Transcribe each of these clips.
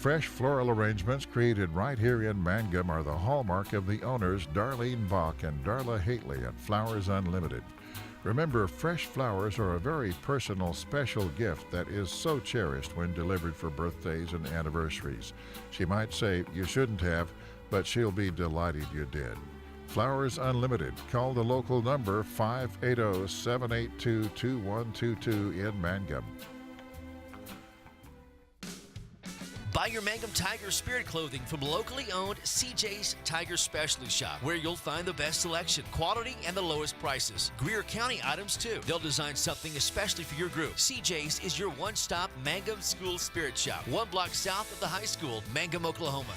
Fresh floral arrangements created right here in Mangum are the hallmark of the owners Darlene Bach and Darla Haitley at Flowers Unlimited. Remember, fresh flowers are a very personal, special gift that is so cherished when delivered for birthdays and anniversaries. She might say you shouldn't have, but she'll be delighted you did. Flowers Unlimited. Call the local number 580-782-2122 in Mangum. Buy your Mangum Tiger Spirit clothing from locally owned CJ's Tiger Specialty Shop, where you'll find the best selection, quality, and the lowest prices. Greer County items, too. They'll design something especially for your group. CJ's is your one-stop Mangum School Spirit Shop, 1 block south of the high school, Mangum, Oklahoma.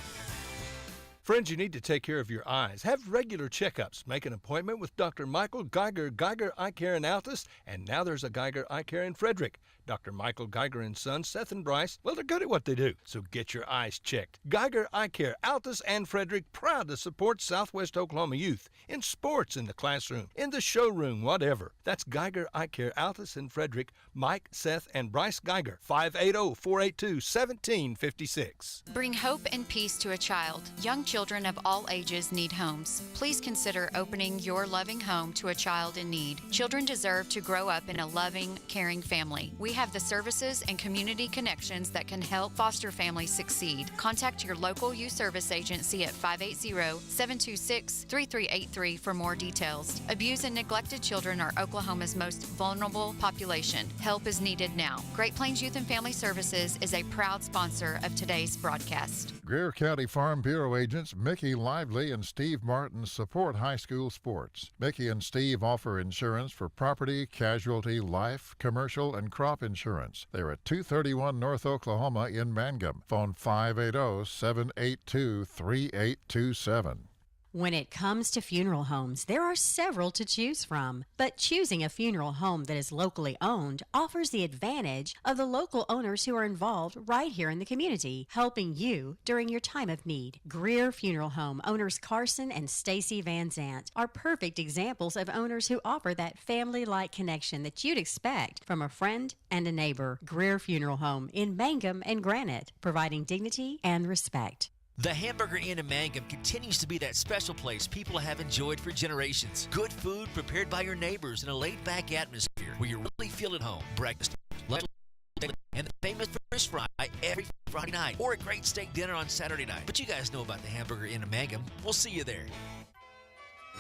Friends, you need to take care of your eyes. Have regular checkups. Make an appointment with Dr. Michael Geiger, Geiger Eye Care in Altus, and now there's a Geiger Eye Care in Frederick. Dr. Michael Geiger and Sons, Seth and Bryce, well, they're good at what they do, so get your eyes checked. Geiger Eye Care, Altus and Frederick, proud to support Southwest Oklahoma youth in sports, in the classroom, in the showroom, whatever. That's Geiger Eye Care, Altus and Frederick, Mike, Seth, and Bryce Geiger, 580-482-1756. Bring hope and peace to a child. Young children of all ages need homes. Please consider opening your loving home to a child in need. Children deserve to grow up in a loving, caring family. We have the services and community connections that can help foster families succeed. Contact your local youth service agency at 580-726-3383 for more details. Abused and neglected children are Oklahoma's most vulnerable population. Help is needed now. Great Plains Youth and Family Services is a proud sponsor of today's broadcast. Greer County Farm Bureau agents Mickey Lively and Steve Martin support high school sports. Mickey and Steve offer insurance for property, casualty, life, commercial, and crop insurance. They're at 231 North Oklahoma in Mangum. Phone 580-782-3827. When it comes to funeral homes, there are several to choose from. But choosing a funeral home that is locally owned offers the advantage of the local owners who are involved right here in the community, helping you during your time of need. Greer Funeral Home owners Carson and Stacy Van Zant are perfect examples of owners who offer that family-like connection that you'd expect from a friend and a neighbor. Greer Funeral Home in Mangum and Granite, providing dignity and respect. The Hamburger Inn in Mangum continues to be that special place people have enjoyed for generations. Good food prepared by your neighbors in a laid-back atmosphere where you really feel at home. Breakfast, lunch, and the famous fish fry every Friday night, or a great steak dinner on Saturday night. But you guys know about the Hamburger Inn in Mangum. We'll see you there.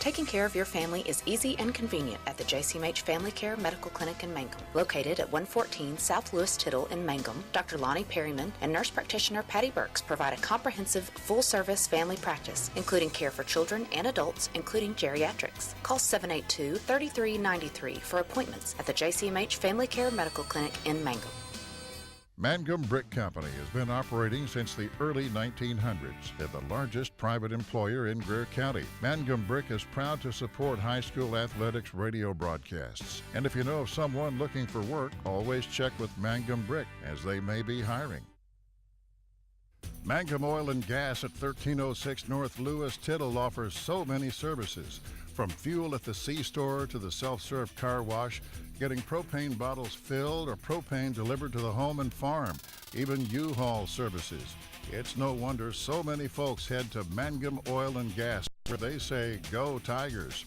Taking care of your family is easy and convenient at the JCMH Family Care Medical Clinic in Mangum. Located at 114 South Lewis Tittle in Mangum, Dr. Lonnie Perryman and nurse practitioner Patty Burks provide a comprehensive, full-service family practice, including care for children and adults, including geriatrics. Call 782-3393 for appointments at the JCMH Family Care Medical Clinic in Mangum. Mangum Brick Company has been operating since the early 1900s. They're the largest private employer in Greer County. Mangum Brick is proud to support high school athletics radio broadcasts. And if you know of someone looking for work, always check with Mangum Brick, as they may be hiring. Mangum Oil and Gas at 1306 North Lewis Tittle offers so many services. From fuel at the C-store to the self-serve car wash, getting propane bottles filled or propane delivered to the home and farm, even U-Haul services. It's no wonder so many folks head to Mangum Oil and Gas, where they say, "Go Tigers."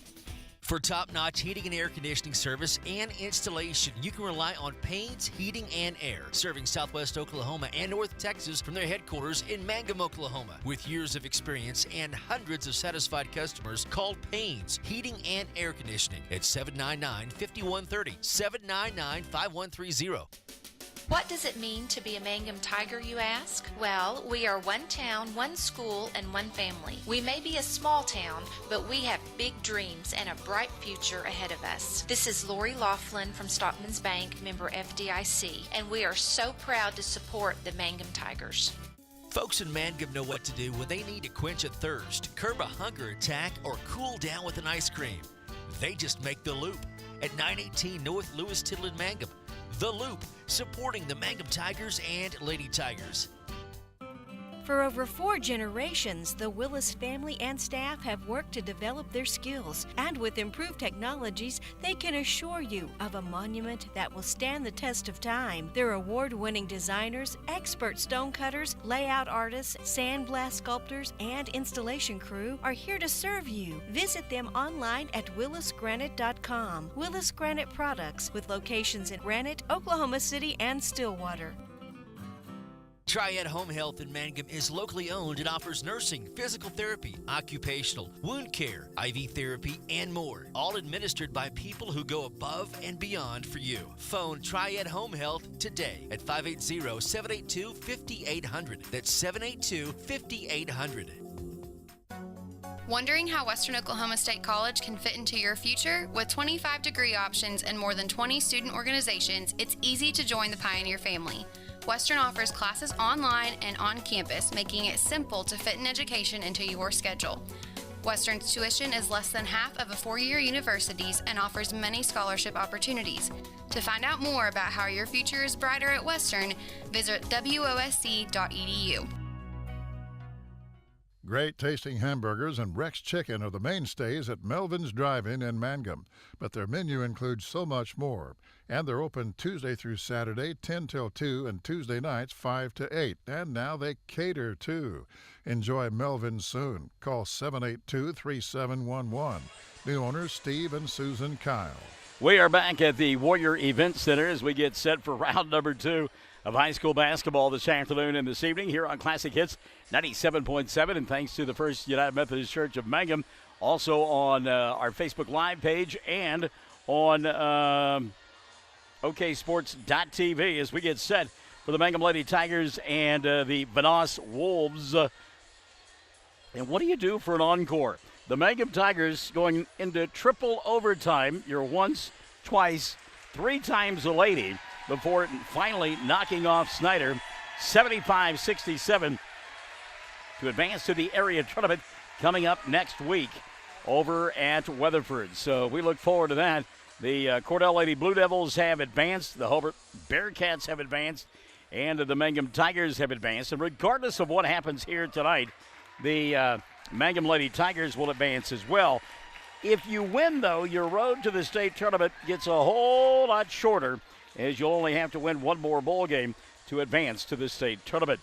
For top-notch heating and air conditioning service and installation, you can rely on Payne's Heating and Air, serving Southwest Oklahoma and North Texas from their headquarters in Mangum, Oklahoma. With years of experience and hundreds of satisfied customers, call Payne's Heating and Air Conditioning at 799-5130, 799-5130. What does it mean to be a Mangum Tiger, you ask? Well, we are one town, one school, and one family. We may be a small town, but we have big dreams and a bright future ahead of us. This is Lori Laughlin from Stockman's Bank, member FDIC, and we are so proud to support the Mangum Tigers. Folks in Mangum know what to do when they need to quench a thirst, curb a hunger attack, or cool down with an ice cream. They just make the Loop at 918 North Lewis Tittle in Mangum. The Loop, supporting the Mangum Tigers and Lady Tigers. For over 4 generations, the Willis family and staff have worked to develop their skills, and with improved technologies, they can assure you of a monument that will stand the test of time. Their award-winning designers, expert stone cutters, layout artists, sandblast sculptors, and installation crew are here to serve you. Visit them online at willisgranite.com. Willis Granite Products, with locations in Granite, Oklahoma City, and Stillwater. Triad Home Health in Mangum is locally owned and offers nursing, physical therapy, occupational, wound care, IV therapy, and more. All administered by people who go above and beyond for you. Phone Triad Home Health today at 580-782-5800. That's 782-5800. Wondering how Western Oklahoma State College can fit into your future? With 25 degree options and more than 20 student organizations, it's easy to join the Pioneer family. Western offers classes online and on campus, making it simple to fit an education into your schedule. Western's tuition is less than half of a four-year university's and offers many scholarship opportunities. To find out more about how your future is brighter at Western, visit wosc.edu. Great tasting hamburgers and Rex Chicken are the mainstays at Melvin's Drive-In in Mangum, but their menu includes so much more. And they're open Tuesday through Saturday, 10 till 2, and Tuesday nights, 5 to 8. And now they cater, too. Enjoy Melvin's soon. Call 782-3711. New owners Steve and Susan Kyle. We are back at the Warrior Event Center as we get set for round number 2 of high school basketball this afternoon and this evening here on Classic Hits 97.7. And thanks to the First United Methodist Church of Mangum, also on our Facebook Live page and on OKSports.tv as we get set for the Mangum Lady Tigers and the Vanoss Wolves. And what do you do for an encore? The Mangum Tigers going into triple overtime. You're once, twice, 3 times a lady before finally knocking off Snyder 75-67 to advance to the area tournament coming up next week over at Weatherford. So we look forward to that. The Cordell Lady Blue Devils have advanced. The Hobart Bearcats have advanced. And the Mangum Tigers have advanced. And regardless of what happens here tonight, the Mangum Lady Tigers will advance as well. If you win, though, your road to the state tournament gets a whole lot shorter, as you'll only have to win one more bowl game to advance to the state tournament.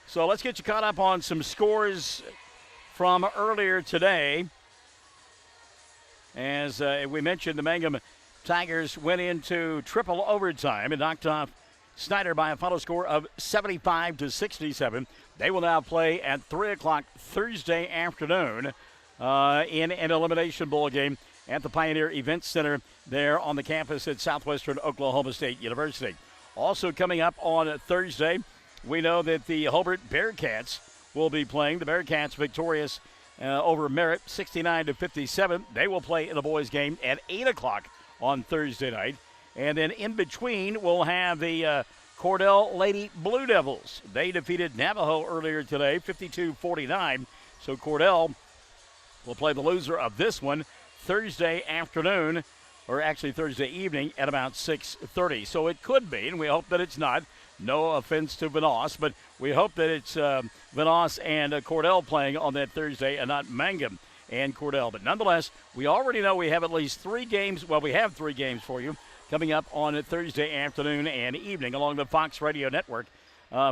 So let's get you caught up on some scores from earlier today. As we mentioned, the Mangum Tigers went into triple overtime and knocked off Snyder by a final score of 75-67. They will now play at 3 o'clock Thursday afternoon in an elimination bowl game at the Pioneer Event Center there on the campus at Southwestern Oklahoma State University. Also coming up on Thursday, we know that the Hobart Bearcats will be playing. The Bearcats victorious over Merritt 69-57. They will play in the boys game at 8 o'clock on Thursday night. And then in between, we'll have the Cordell Lady Blue Devils. They defeated Navajo earlier today, 52-49. So Cordell will play the loser of this one Thursday afternoon, or actually Thursday evening at about 6:30. So it could be, and we hope that it's not. No offense to Vanoss, but we hope that it's Vanoss and Cordell playing on that Thursday and not Mangum and Cordell. But nonetheless, we already know we have at least 3 games. Well, we have 3 games for you coming up on Thursday afternoon and evening along the Fox Radio Network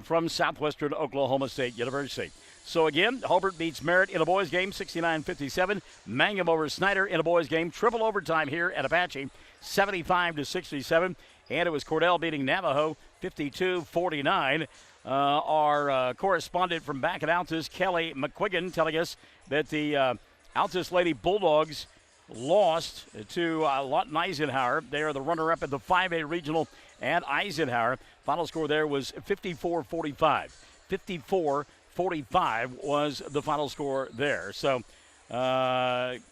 from Southwestern Oklahoma State University. So again, Hobart beats Merritt in a boys game, 69-57. Mangum over Snyder in a boys game, triple overtime here at Apache, 75-67. And it was Cordell beating Navajo, 52-49. Our correspondent from back at Altus, Kelly McQuiggan, telling us that the Altus Lady Bulldogs lost to Lawton Eisenhower. They are the runner-up at the 5A Regional at Eisenhower. Final score there was 54-45. 54-45 was the final score there. So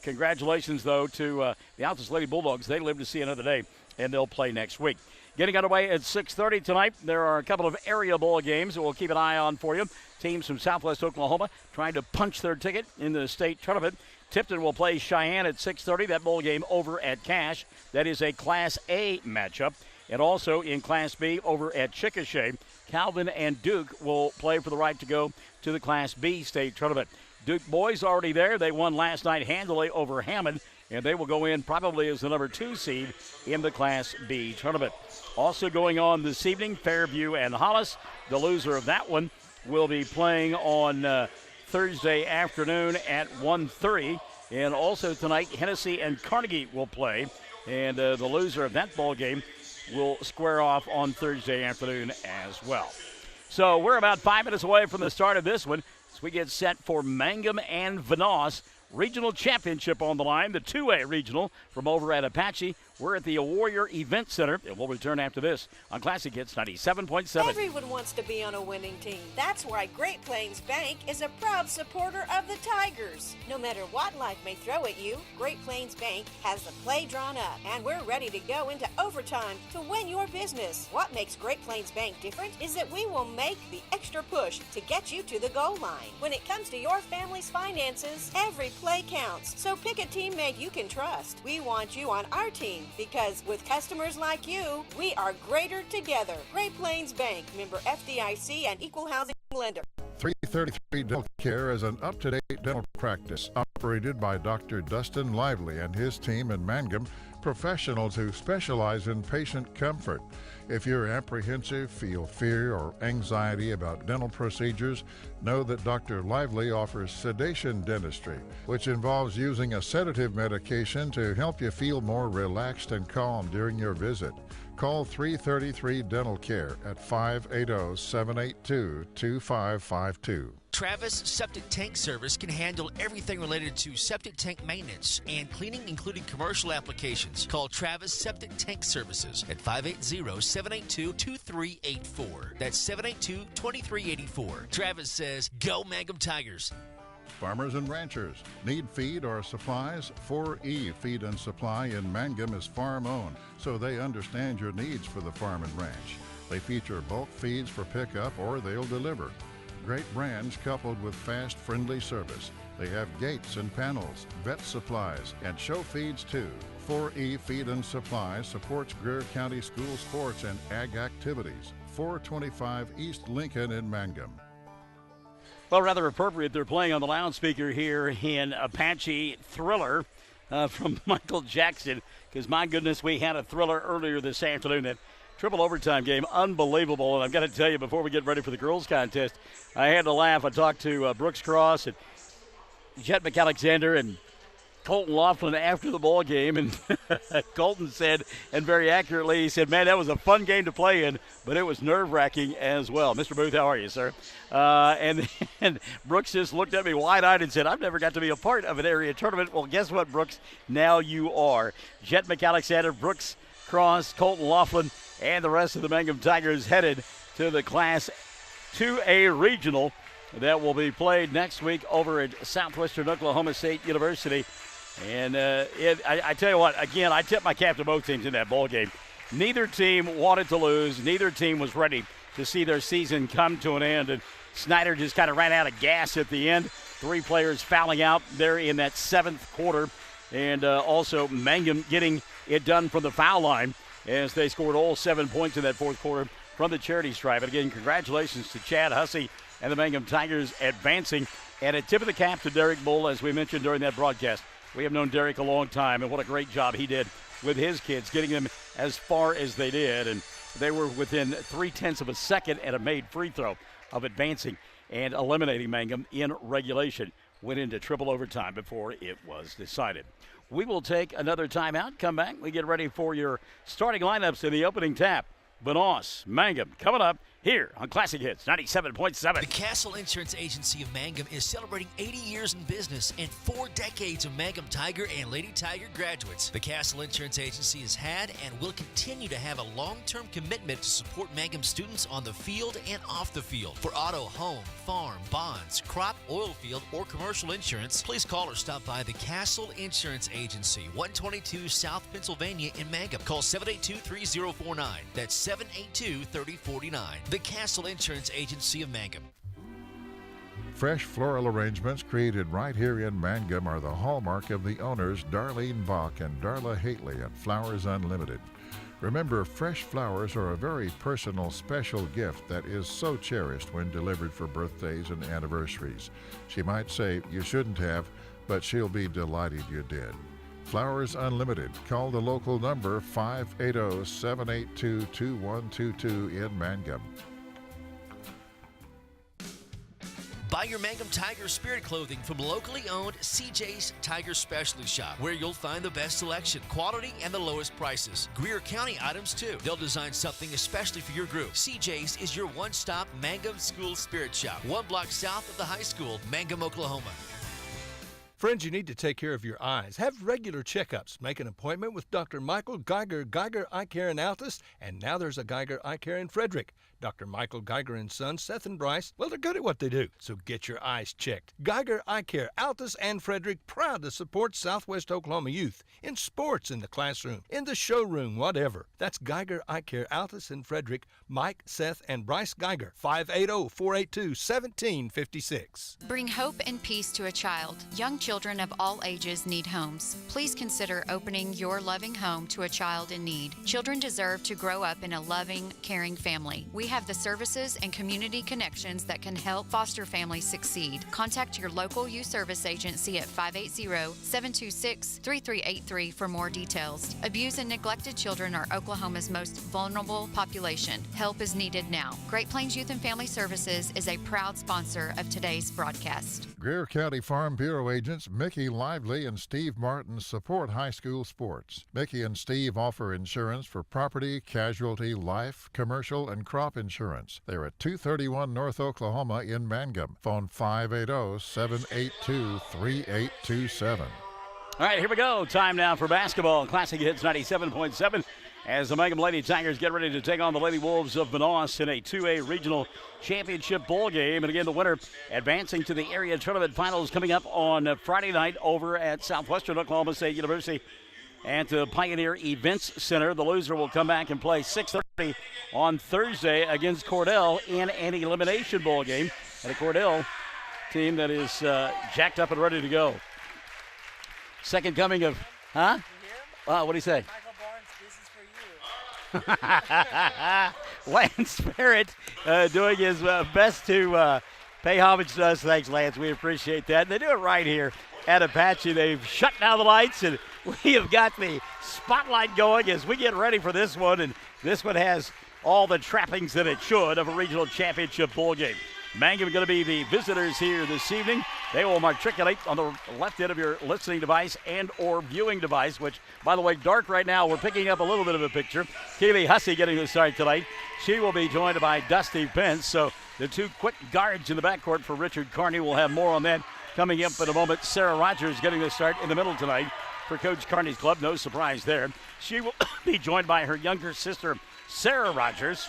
congratulations, though, to the Altus Lady Bulldogs. They live to see another day, and they'll play next week. Getting underway at 6:30 tonight, there are a couple of area bowl games that we'll keep an eye on for you. Teams from Southwest Oklahoma trying to punch their ticket in the state tournament. Tipton will play Cheyenne at 6:30. That bowl game over at Cache. That is a Class A matchup. And also in Class B over at Chickasha, Calvin and Duke will play for the right to go to the Class B state tournament. Duke boys already there. They won last night handily over Hammond, and they will go in probably as the number 2 seed in the Class B tournament. Also going on this evening, Fairview and Hollis. The loser of that one will be playing on Thursday afternoon at 1:30. And also tonight, Hennessy and Carnegie will play. And the loser of that ball game will square off on Thursday afternoon as well. So we're about 5 minutes away from the start of this one as we get set for Mangum and Vanoss. Regional championship on the line, the 2A regional from over at Apache. We're at the Warrior Event Center, and we'll return after this on Classic Hits 97.7. Everyone wants to be on a winning team. That's why Great Plains Bank is a proud supporter of the Tigers. No matter what life may throw at you, Great Plains Bank has the play drawn up, and we're ready to go into overtime to win your business. What makes Great Plains Bank different is that we will make the extra push to get you to the goal line. When it comes to your family's finances, every play counts. So pick a teammate you can trust. We want you on our team because with customers like you, we are greater together. Great Plains Bank, member FDIC and equal housing lender. 333 Dental Care is an up-to-date dental practice operated by Dr. Dustin Lively and his team in Mangum, professionals who specialize in patient comfort. If you're apprehensive, feel fear or anxiety about dental procedures, know that Dr. Lively offers sedation dentistry, which involves using a sedative medication to help you feel more relaxed and calm during your visit. Call 333 Dental Care at 580-782-2552. Travis Septic Tank Service can handle everything related to septic tank maintenance and cleaning, including commercial applications. Call Travis Septic Tank Services at 580-782-2384. That's 782-2384. Travis says, go Mangum Tigers. Farmers and ranchers need feed or supplies? 4E Feed and Supply in Mangum is farm-owned, so they understand your needs for the farm and ranch. They feature bulk feeds for pickup or they'll deliver. Great brands coupled with fast, friendly service. They have gates and panels, vet supplies, and show feeds too. 4E Feed and Supply supports Greer County school sports and ag activities. 425 East Lincoln in Mangum. Well, rather appropriate. They're playing on the loudspeaker here in Apache Thriller from Michael Jackson, because my goodness, we had a thriller earlier this afternoon. That triple overtime game, unbelievable. And I've got to tell you, before we get ready for the girls' contest, I had to laugh. I talked to Brooks Cross and Jet McAlexander and Colton Laughlin after the ball game, and Colton said, and very accurately, he said, man, that was a fun game to play in, but it was nerve-wracking as well. Mr. Booth, how are you, sir? And Brooks just looked at me wide-eyed and said, I've never got to be a part of an area tournament. Well, guess what, Brooks? Now you are. Jet McAlexander, Brooks Cross, Colton Laughlin, and the rest of the Mangum Tigers headed to the Class 2A Regional that will be played next week over at Southwestern Oklahoma State University. And I tell you what, again, I tip my cap to both teams in that ball game. Neither team wanted to lose. Neither team was ready to see their season come to an end. And Snyder just kind of ran out of gas at the end. 3 players fouling out there in that 7th quarter. And also Mangum getting it done from the foul line as they scored all 7 points in that 4th quarter from the charity stripe. And again, congratulations to Chad Hussey and the Mangum Tigers advancing. And a tip of the cap to Derek Bull, as we mentioned during that broadcast. We have known Derek a long time, and what a great job he did with his kids, getting them as far as they did. And they were within 0.3 of a second at a made free throw of advancing and eliminating Mangum in regulation. Went into triple overtime before it was decided. We will take another timeout, come back. We get ready for your starting lineups in the opening tap. Vanoss, Mangum, coming up here on Classic Hits 97.7. The Castle Insurance Agency of Mangum is celebrating 80 years in business and 4 decades of Mangum Tiger and Lady Tiger graduates. The Castle Insurance Agency has had and will continue to have a long-term commitment to support Mangum students on the field and off the field. For auto, home, farm, bonds, crop, oil field, or commercial insurance, please call or stop by the Castle Insurance Agency, 122 South Pennsylvania in Mangum. Call 782-3049. That's 782-3049. The Castle Insurance Agency of Mangum. Fresh floral arrangements created right here in Mangum are the hallmark of the owners Darlene Bach and Darla Hately at Flowers Unlimited. Remember, fresh flowers are a very personal, special gift that is so cherished when delivered for birthdays and anniversaries. She might say you shouldn't have, but she'll be delighted you did. Flowers Unlimited. Call the local number 580-782-2122 in Mangum. Buy your Mangum Tiger Spirit clothing from locally owned CJ's Tiger Specialty Shop, where you'll find the best selection, quality, and the lowest prices. Greer County items, too. They'll design something especially for your group. CJ's is your one-stop Mangum School Spirit Shop, 1 block south of the high school, Mangum, Oklahoma. Friends, you need to take care of your eyes. Have regular checkups. Make an appointment with Dr. Michael Geiger Eye Care in Altus, and now there's a Geiger Eye Care in Frederick. Dr. Michael Geiger and Sons, Seth and Bryce, well, they're good at what they do, so get your eyes checked. Geiger Eye Care, Altus and Frederick, proud to support Southwest Oklahoma youth in sports, in the classroom, in the showroom, whatever. That's Geiger Eye Care, Altus and Frederick. Mike, Seth, and Bryce Geiger, 580-482-1756. Bring hope and peace to a child. Young children of all ages need homes. Please consider opening your loving home to a child in need. Children deserve to grow up in a loving, caring family. We have the services and community connections that can help foster families succeed. Contact your local youth service agency at 580-726-3383 for more details. Abused and neglected children are Oklahoma's most vulnerable population. Help is needed now. Great Plains Youth and Family Services is a proud sponsor of today's broadcast. Greer County Farm Bureau agents Mickey Lively and Steve Martin support high school sports. Mickey and Steve offer insurance for property, casualty, life, commercial, and crop insurance. They're at 231 North Oklahoma in Mangum. Phone 580-782-3827. All right, here we go. Time now for basketball. Classic Hits 97.7 as the Mangum Lady Tigers get ready to take on the Lady Wolves of Vanoss in a 2A regional championship bowl game. And again, the winner advancing to the area tournament finals coming up on Friday night over at Southwestern Oklahoma State University at the Pioneer Events Center. The loser will come back and play 6:30 on Thursday against Cordell in an elimination bowl game. And a Cordell team that is jacked up and ready to go. Second coming of, huh? What do you say? Michael Barnes, this is for you. Lance Barrett doing his best to pay homage to us. Thanks, Lance. We appreciate that. They do it right here at Apache. They've shut down the lights, and we have got the spotlight going as we get ready for this one. And this one has all the trappings that it should of a regional championship bowl game. Mangum going to be the visitors here this evening. They will matriculate on the left end of your listening device and or viewing device, which, by the way, dark right now. We're picking up a little bit of a picture. Kaylee Hussey getting the start tonight. She will be joined by Dusty Pence. So the two quick guards in the backcourt for Richard Carney. We'll have more on that coming up in a moment. Sarah Rogers getting the start in the middle tonight for Coach Carney's club. No surprise there. She will be joined by her younger sister, Sarah Rogers.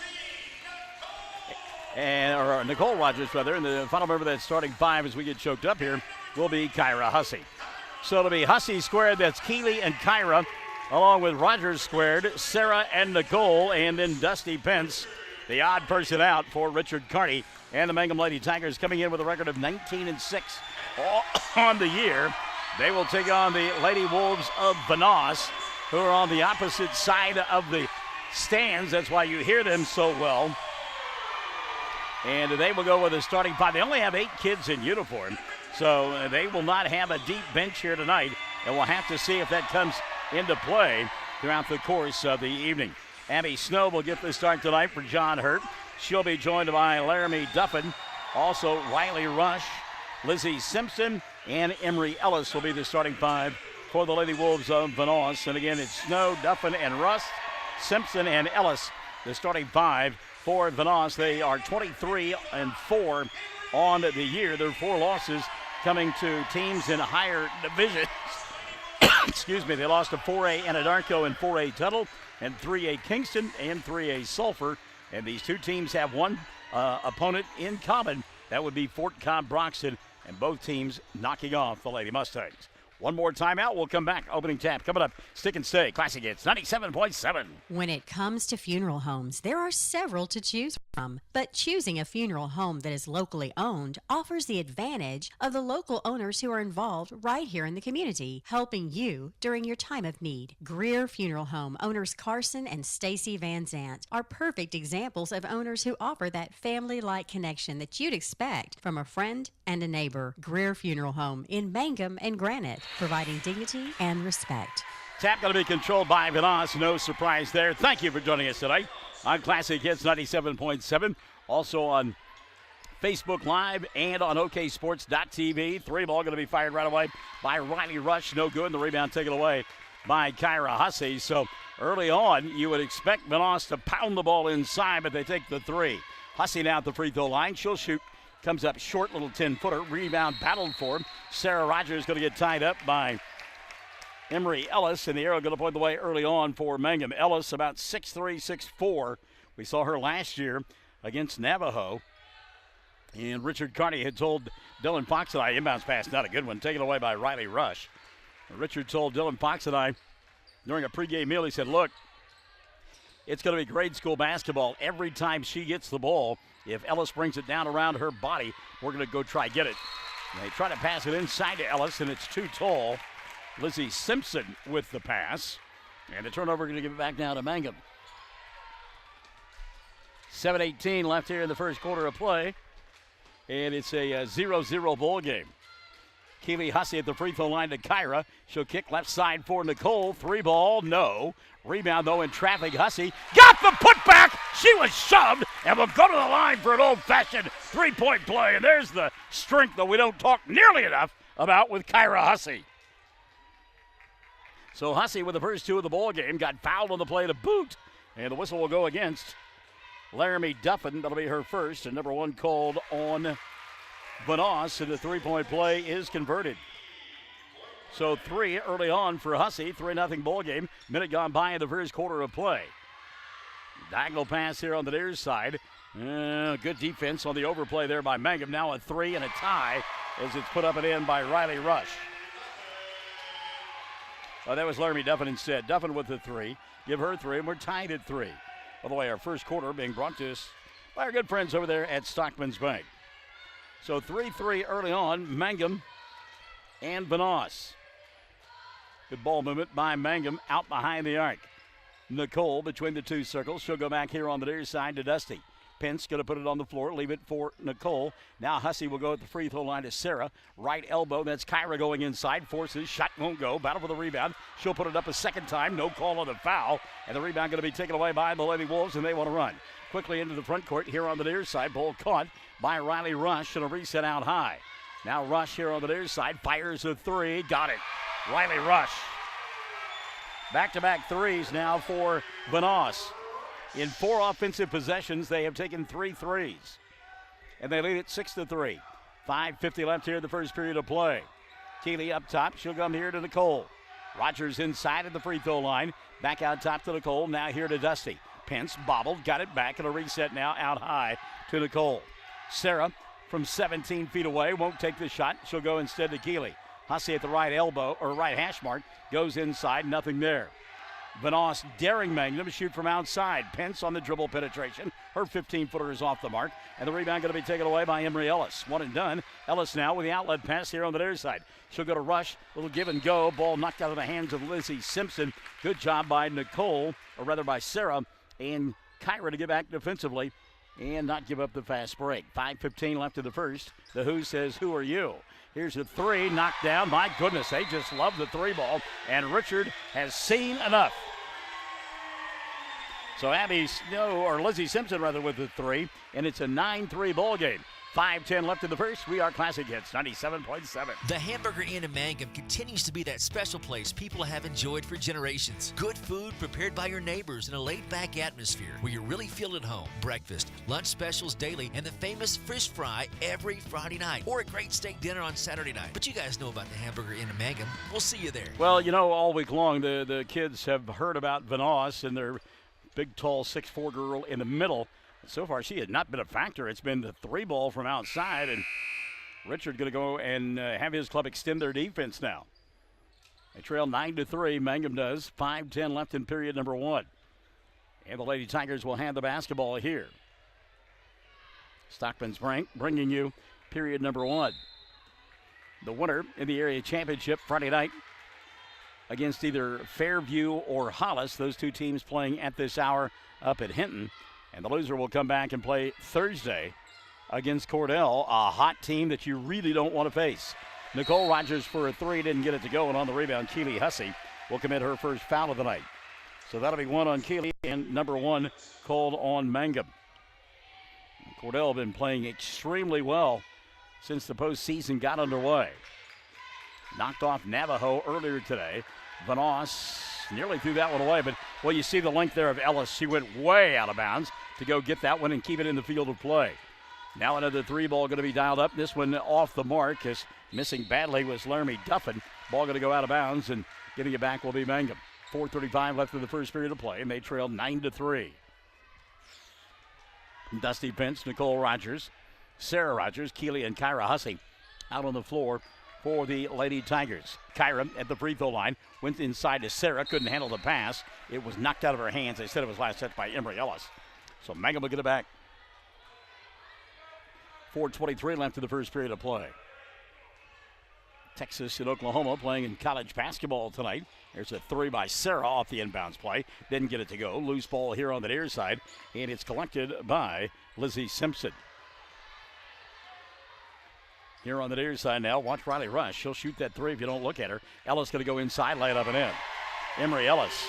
Or Nicole Rogers, rather, and the final member of that starting five as we get choked up here will be Kyra Hussey. So it'll be Hussey squared, that's Keeley and Kyra, along with Rogers squared, Sarah and Nicole, and then Dusty Pence, the odd person out for Richard Carney. And the Mangum Lady Tigers coming in with a record of 19-6 on the year. They will take on the Lady Wolves of Vanoss, who are on the opposite side of the stands. That's why you hear them so well. And they will go with a starting five. They only have 8 kids in uniform, so they will not have a deep bench here tonight. And we'll have to see if that comes into play throughout the course of the evening. Abby Snow will get the start tonight for John Hurt. She'll be joined by Laramie Duffin. Also, Riley Rush, Lizzie Simpson, and Emery Ellis will be the starting five for the Lady Wolves of Vanoss. And again, it's Snow, Duffin, and Rust, Simpson, and Ellis, the starting five for Vanoss. They are 23-4 on the year. Their 4 losses coming to teams in higher divisions. Excuse me, they lost to 4A Anadarko and 4A Tuttle, and 3A Kingston and 3A Sulphur. And these two teams have one opponent in common. That would be Fort Cobb Broxton, and both teams knocking off the Lady Mustangs. One more timeout. We'll come back. Opening tap coming up. Stick and stay. Classic Hits 97.7. When it comes to funeral homes, there are several to choose from, but choosing a funeral home that is locally owned offers the advantage of the local owners who are involved right here in the community, helping you during your time of need. Greer Funeral Home owners Carson and Stacy Van Zant are perfect examples of owners who offer that family-like connection that you'd expect from a friend and a neighbor. Greer Funeral Home in Mangum and Granite, providing dignity and respect. Tap going to be controlled by Vanoss. No surprise there. Thank you for joining us tonight on Classic Hits 97.7. Also on Facebook Live and on OKSports.tv. 3-ball going to be fired right away by Riley Rush. No good. And the rebound taken away by Kyra Hussey. So early on, you would expect Vanoss to pound the ball inside, but they take the 3. Hussey now at the free throw line. She'll shoot. Comes up short, little 10-footer. Rebound battled for him. Sarah Rogers going to get tied up by Emery Ellis, and the arrow going to point the way early on for Mangum. Ellis about 6'3", 6'4". We saw her last year against Navajo. And Richard Carney had told Dylan Fox and I, inbounds pass, not a good one, taken away by Riley Rush. Richard told Dylan Fox and I during a pregame meal, he said, look, it's going to be grade school basketball. Every time she gets the ball, if Ellis brings it down around her body, we're going to go try get it. And they try to pass it inside to Ellis, and it's too tall. Lizzie Simpson with the pass. And the turnover going to give it back now to Mangum. 7:18 left here in the first quarter of play. And it's a 0-0 ball game. Keely Hussey at the free throw line to Kyra. She'll kick left side for Nicole. 3-ball, no. Rebound, though, in traffic. Hussey got the putback. She was shoved and will go to the line for an old-fashioned three-point play. And there's the strength that we don't talk nearly enough about with Kyra Hussey. So Hussey with the first 2 of the ball game got fouled on the play to boot. And the whistle will go against Laramie Duffin. That'll be her first. And number 1 called on Vanoss, and the three-point play is converted. So 3 early on for Hussey, 3-0 ball game. Minute gone by in the first quarter of play. Diagonal pass here on the near side. Good defense on the overplay there by Mangum. Now a 3 and a tie as it's put up and in by Riley Rush. Oh, that was Laramie Duffin instead. Duffin with the 3. Give her 3, and we're tied at 3. By the way, our first quarter being brought to us by our good friends over there at Stockman's Bank. So 3-3 early on, Mangum and Vanoss. Good ball movement by Mangum out behind the arc. Nicole between the 2 circles. She'll go back here on the near side to Dusty. Pence going to put it on the floor, leave it for Nicole. Now Hussey will go at the free throw line to Sarah. Right elbow, that's Kyra going inside. Forces, shot won't go. Battle for the rebound. She'll put it up a second time. No call on the foul. And the rebound going to be taken away by the Lady Wolves, and they want to run. Quickly into the front court here on the near side. Ball caught by Riley Rush, and a reset out high. Now Rush here on the near side. Fires a 3. Got it. Riley Rush. Back-to-back 3s now for Vanoss. In 4 offensive possessions, they have taken 3 threes. And they lead it 6-3. 5:50 left here in the first period of play. Keeley up top. She'll come here to Nicole. Rogers inside at the free throw line. Back out top to Nicole. Now here to Dusty. Pence bobbled. Got it back. And a reset now out high to Nicole. Sarah from 17 feet away won't take the shot. She'll go instead to Keeley. Hussey at the right elbow, or right hash mark. Goes inside. Nothing there. Vanoss daring Mangum to shoot from outside. Pence on the dribble penetration. Her 15-footer is off the mark. And the rebound going to be taken away by Emery Ellis. One and done. Ellis now with the outlet pass here on the near side. She'll go to Rush. Little give and go. Ball knocked out of the hands of Lizzie Simpson. Good job by Nicole, or rather by Sarah, and Kyra to get back defensively and not give up the fast break. 5:15 left in the first. The Who says, who are you? Here's a 3 knocked down. My goodness, they just love the 3-ball. And Richard has seen enough. So Lizzie Simpson with the 3. And it's a 9-3 ball game. 5:10 left in the first. We are Classic Hits 97.7. The Hamburger Inn in Mangum continues to be that special place people have enjoyed for generations. Good food prepared by your neighbors in a laid-back atmosphere where you really feel at home. Breakfast, lunch specials daily, and the famous fish fry every Friday night, or a great steak dinner on Saturday night. But you guys know about the Hamburger Inn in Mangum. We'll see you there. Well, all week long the kids have heard about Vanoss and their big, tall 6'4" girl in the middle. So far, she has not been a factor. It's been the 3-ball from outside, and Richard going to go and have his club extend their defense now. They trail 9-3. Mangum does. 5:10 left in period number 1. And the Lady Tigers will hand the basketball here. Stockman's bringing you period number 1. The winner in the area championship Friday night against either Fairview or Hollis. Those two teams playing at this hour up at Hinton. And the loser will come back and play Thursday against Cordell, a hot team that you really don't want to face. Nicole Rogers for a 3, didn't get it to go, and on the rebound, Keely Hussey will commit her first foul of the night. So that'll be 1 on Keely and number 1 called on Mangum. Cordell been playing extremely well since the postseason got underway. Knocked off Navajo earlier today. Vanoss nearly threw that one away, but, well, you see the length there of Ellis. She went way out of bounds to go get that one and keep it in the field of play. Now another 3 ball going to be dialed up. This one off the mark, as missing badly was Laramie Duffin. Ball going to go out of bounds, and getting it back will be Mangum. 4:35 left in the first period of play, and they trail 9-3. Dusty Pence, Nicole Rogers, Sarah Rogers, Keely, and Kyra Hussey out on the floor for the Lady Tigers. Kyra at the free throw line went inside to Sarah, couldn't handle the pass. It was knocked out of her hands. They said it was last set by Emery Ellis. So Mangum will get it back. 4:23 left in the first period of play. Texas and Oklahoma playing in college basketball tonight. There's a 3 by Sarah off the inbounds play. Didn't get it to go. Loose ball here on the near side, and it's collected by Lizzie Simpson. Here on the near side now, watch Riley Rush. She'll shoot that 3 if you don't look at her. Ellis going to go inside, lay it up and in. Emery Ellis,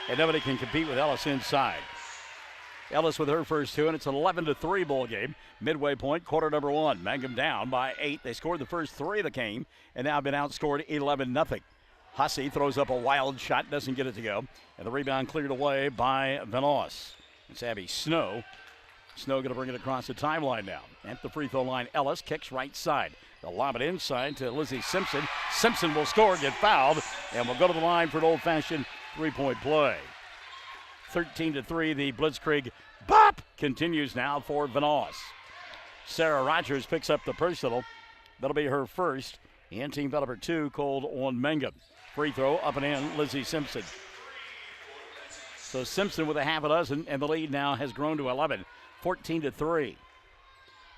and nobody can compete with Ellis inside. Ellis with her first 2, and it's an 11-3 ball game. Midway point, quarter number 1. Mangum down by 8. They scored the first 3 of the game, and now been outscored 11-0. Hussey throws up a wild shot, doesn't get it to go, and the rebound cleared away by Vanoss. It's Abby Snow. Snow going to bring it across the timeline now. At the free throw line, Ellis kicks right side. They'll lob it inside to Lizzie Simpson. Simpson will score, get fouled, and will go to the line for an old-fashioned 3-point play. 13-3, the Blitzkrieg bop continues now for Vanoss. Sarah Rogers picks up the personal. That'll be her first. And team foul number 2 called on Mangum. Free throw up and in, Lizzie Simpson. So Simpson with a half a dozen, and the lead now has grown to 11. 14-3.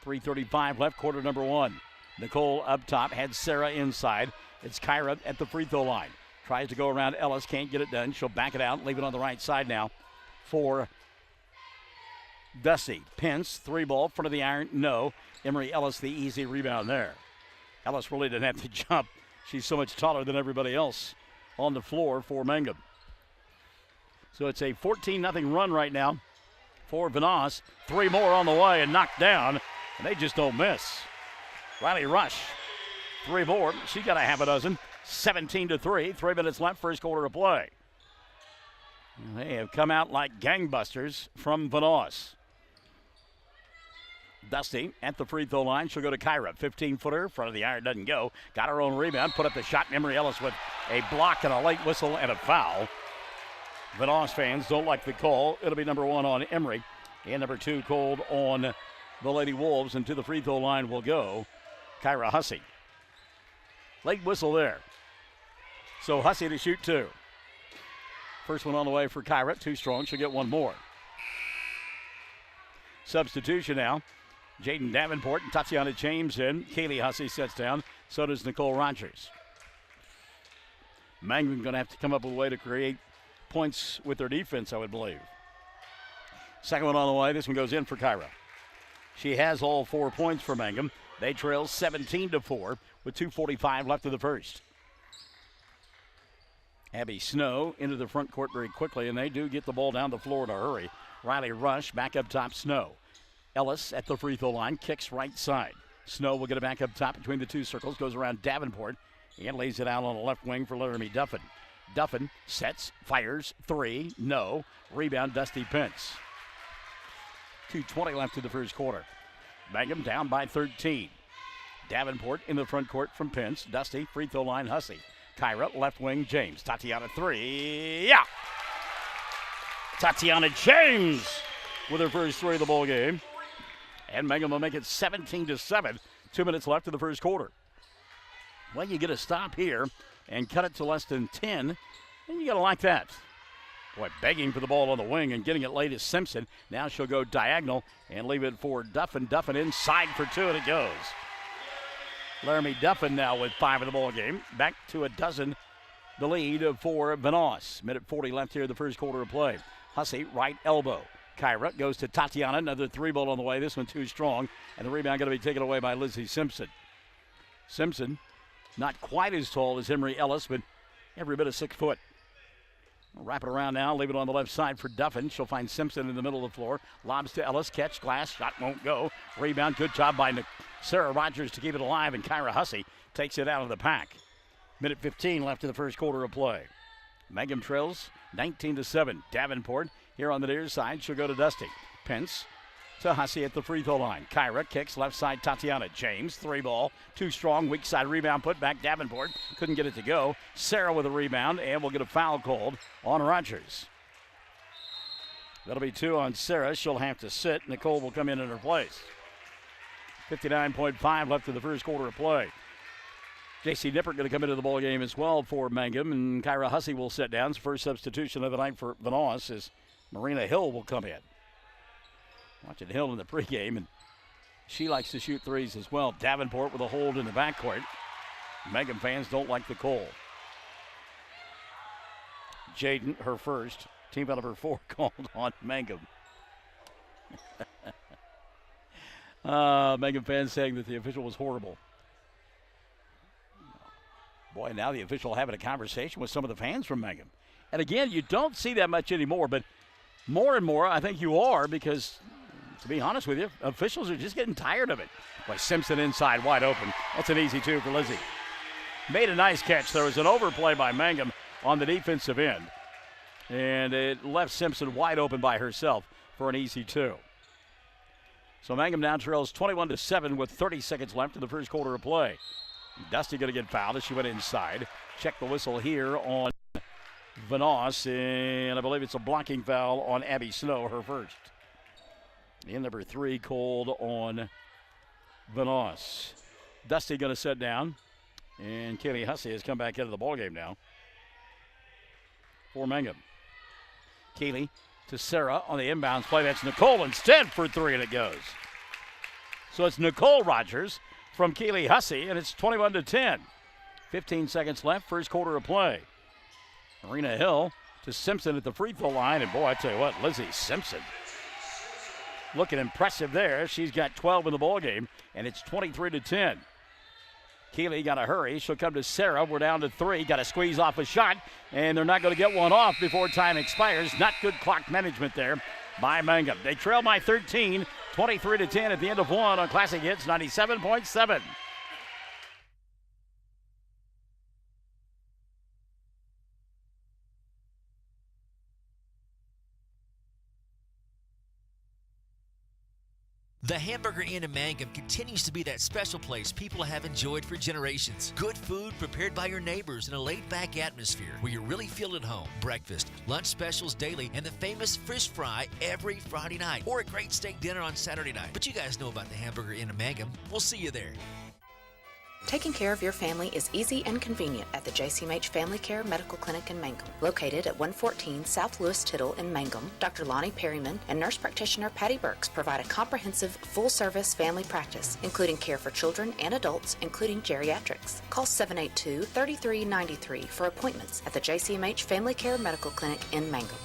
3:35 left, quarter number 1. Nicole up top, had Sarah inside. It's Kyra at the free throw line. Tries to go around Ellis, can't get it done. She'll back it out, leave it on the right side now for Dusty. Pence, 3 ball, front of the iron, no. Emery Ellis, the easy rebound there. Ellis really didn't have to jump. She's so much taller than everybody else on the floor for Mangum. So it's a 14-0 run right now for Vanoss. 3 more on the way and knocked down, and they just don't miss. Riley Rush, 3 more. She got a half a dozen. 17-3. 3 minutes left, first quarter of play. They have come out like gangbusters from Vanoss. Dusty at the free throw line. She'll go to Kyra. 15-footer. Front of the iron doesn't go. Got her own rebound. Put up the shot. Emery Ellis with a block and a late whistle and a foul. Vanoss fans don't like the call. It'll be number 1 on Emery. And number 2 called on the Lady Wolves. And to the free throw line will go Kyra Hussey. Late whistle there. So Hussey to shoot 2. First one on the way for Kyra. Too strong. She'll get 1 more. Substitution now. Jaden Davenport and Tatiana James in. Kaylee Hussey sets down. So does Nicole Rogers. Mangum going to have to come up with a way to create points with their defense, I would believe. Second one on the way. This one goes in for Kyra. She has all 4 points for Mangum. They trail 17-4 with 2:45 left in the first. Abby Snow into the front court very quickly, and they do get the ball down the floor in a hurry. Riley Rush back up top, Snow. Ellis at the free throw line, kicks right side. Snow will get it back up top between the 2 circles, goes around Davenport, and lays it out on the left wing for Laramie Duffin. Duffin sets, fires, 3, no. Rebound, Dusty Pence. 2:20 left in the first quarter. Mangum down by 13. Davenport in the front court from Pence. Dusty, free throw line, Hussey. Kyra, left wing, James. Tatiana, 3. Yeah! Tatiana James with her first 3 of the ball game. And Mangum will make it 17-7. 2 minutes left in the first quarter. Well, you get a stop here and cut it to less than 10. And you got to like that. Boy, begging for the ball on the wing and getting it late is Simpson. Now she'll go diagonal and leave it for Duffin. Duffin inside for 2, and it goes. Laramie Duffin now with 5 in the ball game. Back to a dozen. The lead for Vanoss. Minute 40 left here in the first quarter of play. Hussey, right elbow. Kyra goes to Tatiana. Another 3-ball on the way. This one too strong. And the rebound going to be taken away by Lizzie Simpson. Simpson, not quite as tall as Emery Ellis, but every bit of 6 foot. Wrap it around now. Leave it on the left side for Duffin. She'll find Simpson in the middle of the floor. Lobs to Ellis. Catch, glass. Shot won't go. Rebound. Good job by Sarah Rogers to keep it alive. And Kyra Hussey takes it out of the pack. Minute 15 left in the first quarter of play. Mangum trails 19-7. Davenport here on the near side. She'll go to Dusty. Pence to Hussey at the free throw line. Kyra kicks left side. Tatiana James. 3-ball. Too strong. Weak side rebound. Put back. Davenport couldn't get it to go. Sarah with a rebound, and we'll get a foul called on Rogers. That'll be 2 on Sarah. She'll have to sit. Nicole will come in her place. 59.5 left in the first quarter of play. J.C. Nippert going to come into the ball game as well for Mangum, and Kyra Hussey will sit down. It's the first substitution of the night for Vanoss as Marina Hill will come in. Watching Hill in the pregame, and she likes to shoot threes as well. Davenport with a hold in the backcourt. Mangum fans don't like the call. Jaden, her first. Team out of her 4 called on Mangum. Mangum fans saying that the official was horrible. Boy, now the official having a conversation with some of the fans from Mangum. And again, you don't see that much anymore, but more and more I think you are because, to be honest with you, officials are just getting tired of it. Boy, Simpson inside, wide open. That's an easy 2 for Lizzie. Made a nice catch. There was an overplay by Mangum on the defensive end. And it left Simpson wide open by herself for an easy 2. So Mangum now trails 21-7 with 30 seconds left in the first quarter of play. Dusty going to get fouled as she went inside. Check the whistle here on Vanoss, and I believe it's a blocking foul on Abby Snow, her first. And number 3 called on Vanoss. Dusty going to sit down, and Kaylee Hussey has come back into the ballgame now for Mangum. Kaylee to Sarah on the inbounds play. That's Nicole instead for 3, and it goes. So it's Nicole Rogers from Keeley Hussey, and it's 21-10. 15 seconds left, first quarter of play. Marina Hill to Simpson at the free throw line, and boy, I tell you what, Lizzie Simpson looking impressive there. She's got 12 in the ball game, and it's 23-10. Keeley got to hurry. She'll come to Sarah. We're down to 3. Got to squeeze off a shot, and they're not going to get one off before time expires. Not good clock management there by Mangum. They trail by 13, 23-10 at the end of 1 on Classic Hits 97.7. The Hamburger Inn in Mangum continues to be that special place people have enjoyed for generations. Good food prepared by your neighbors in a laid-back atmosphere where you really feel at home. Breakfast, lunch specials daily, and the famous fish fry every Friday night, or a great steak dinner on Saturday night. But you guys know about the Hamburger Inn in Mangum. We'll see you there. Taking care of your family is easy and convenient at the JCMH Family Care Medical Clinic in Mangum. Located at 114 South Lewis Tittle in Mangum, Dr. Lonnie Perryman and nurse practitioner Patty Burks provide a comprehensive, full-service family practice, including care for children and adults, including geriatrics. Call 782-3393 for appointments at the JCMH Family Care Medical Clinic in Mangum.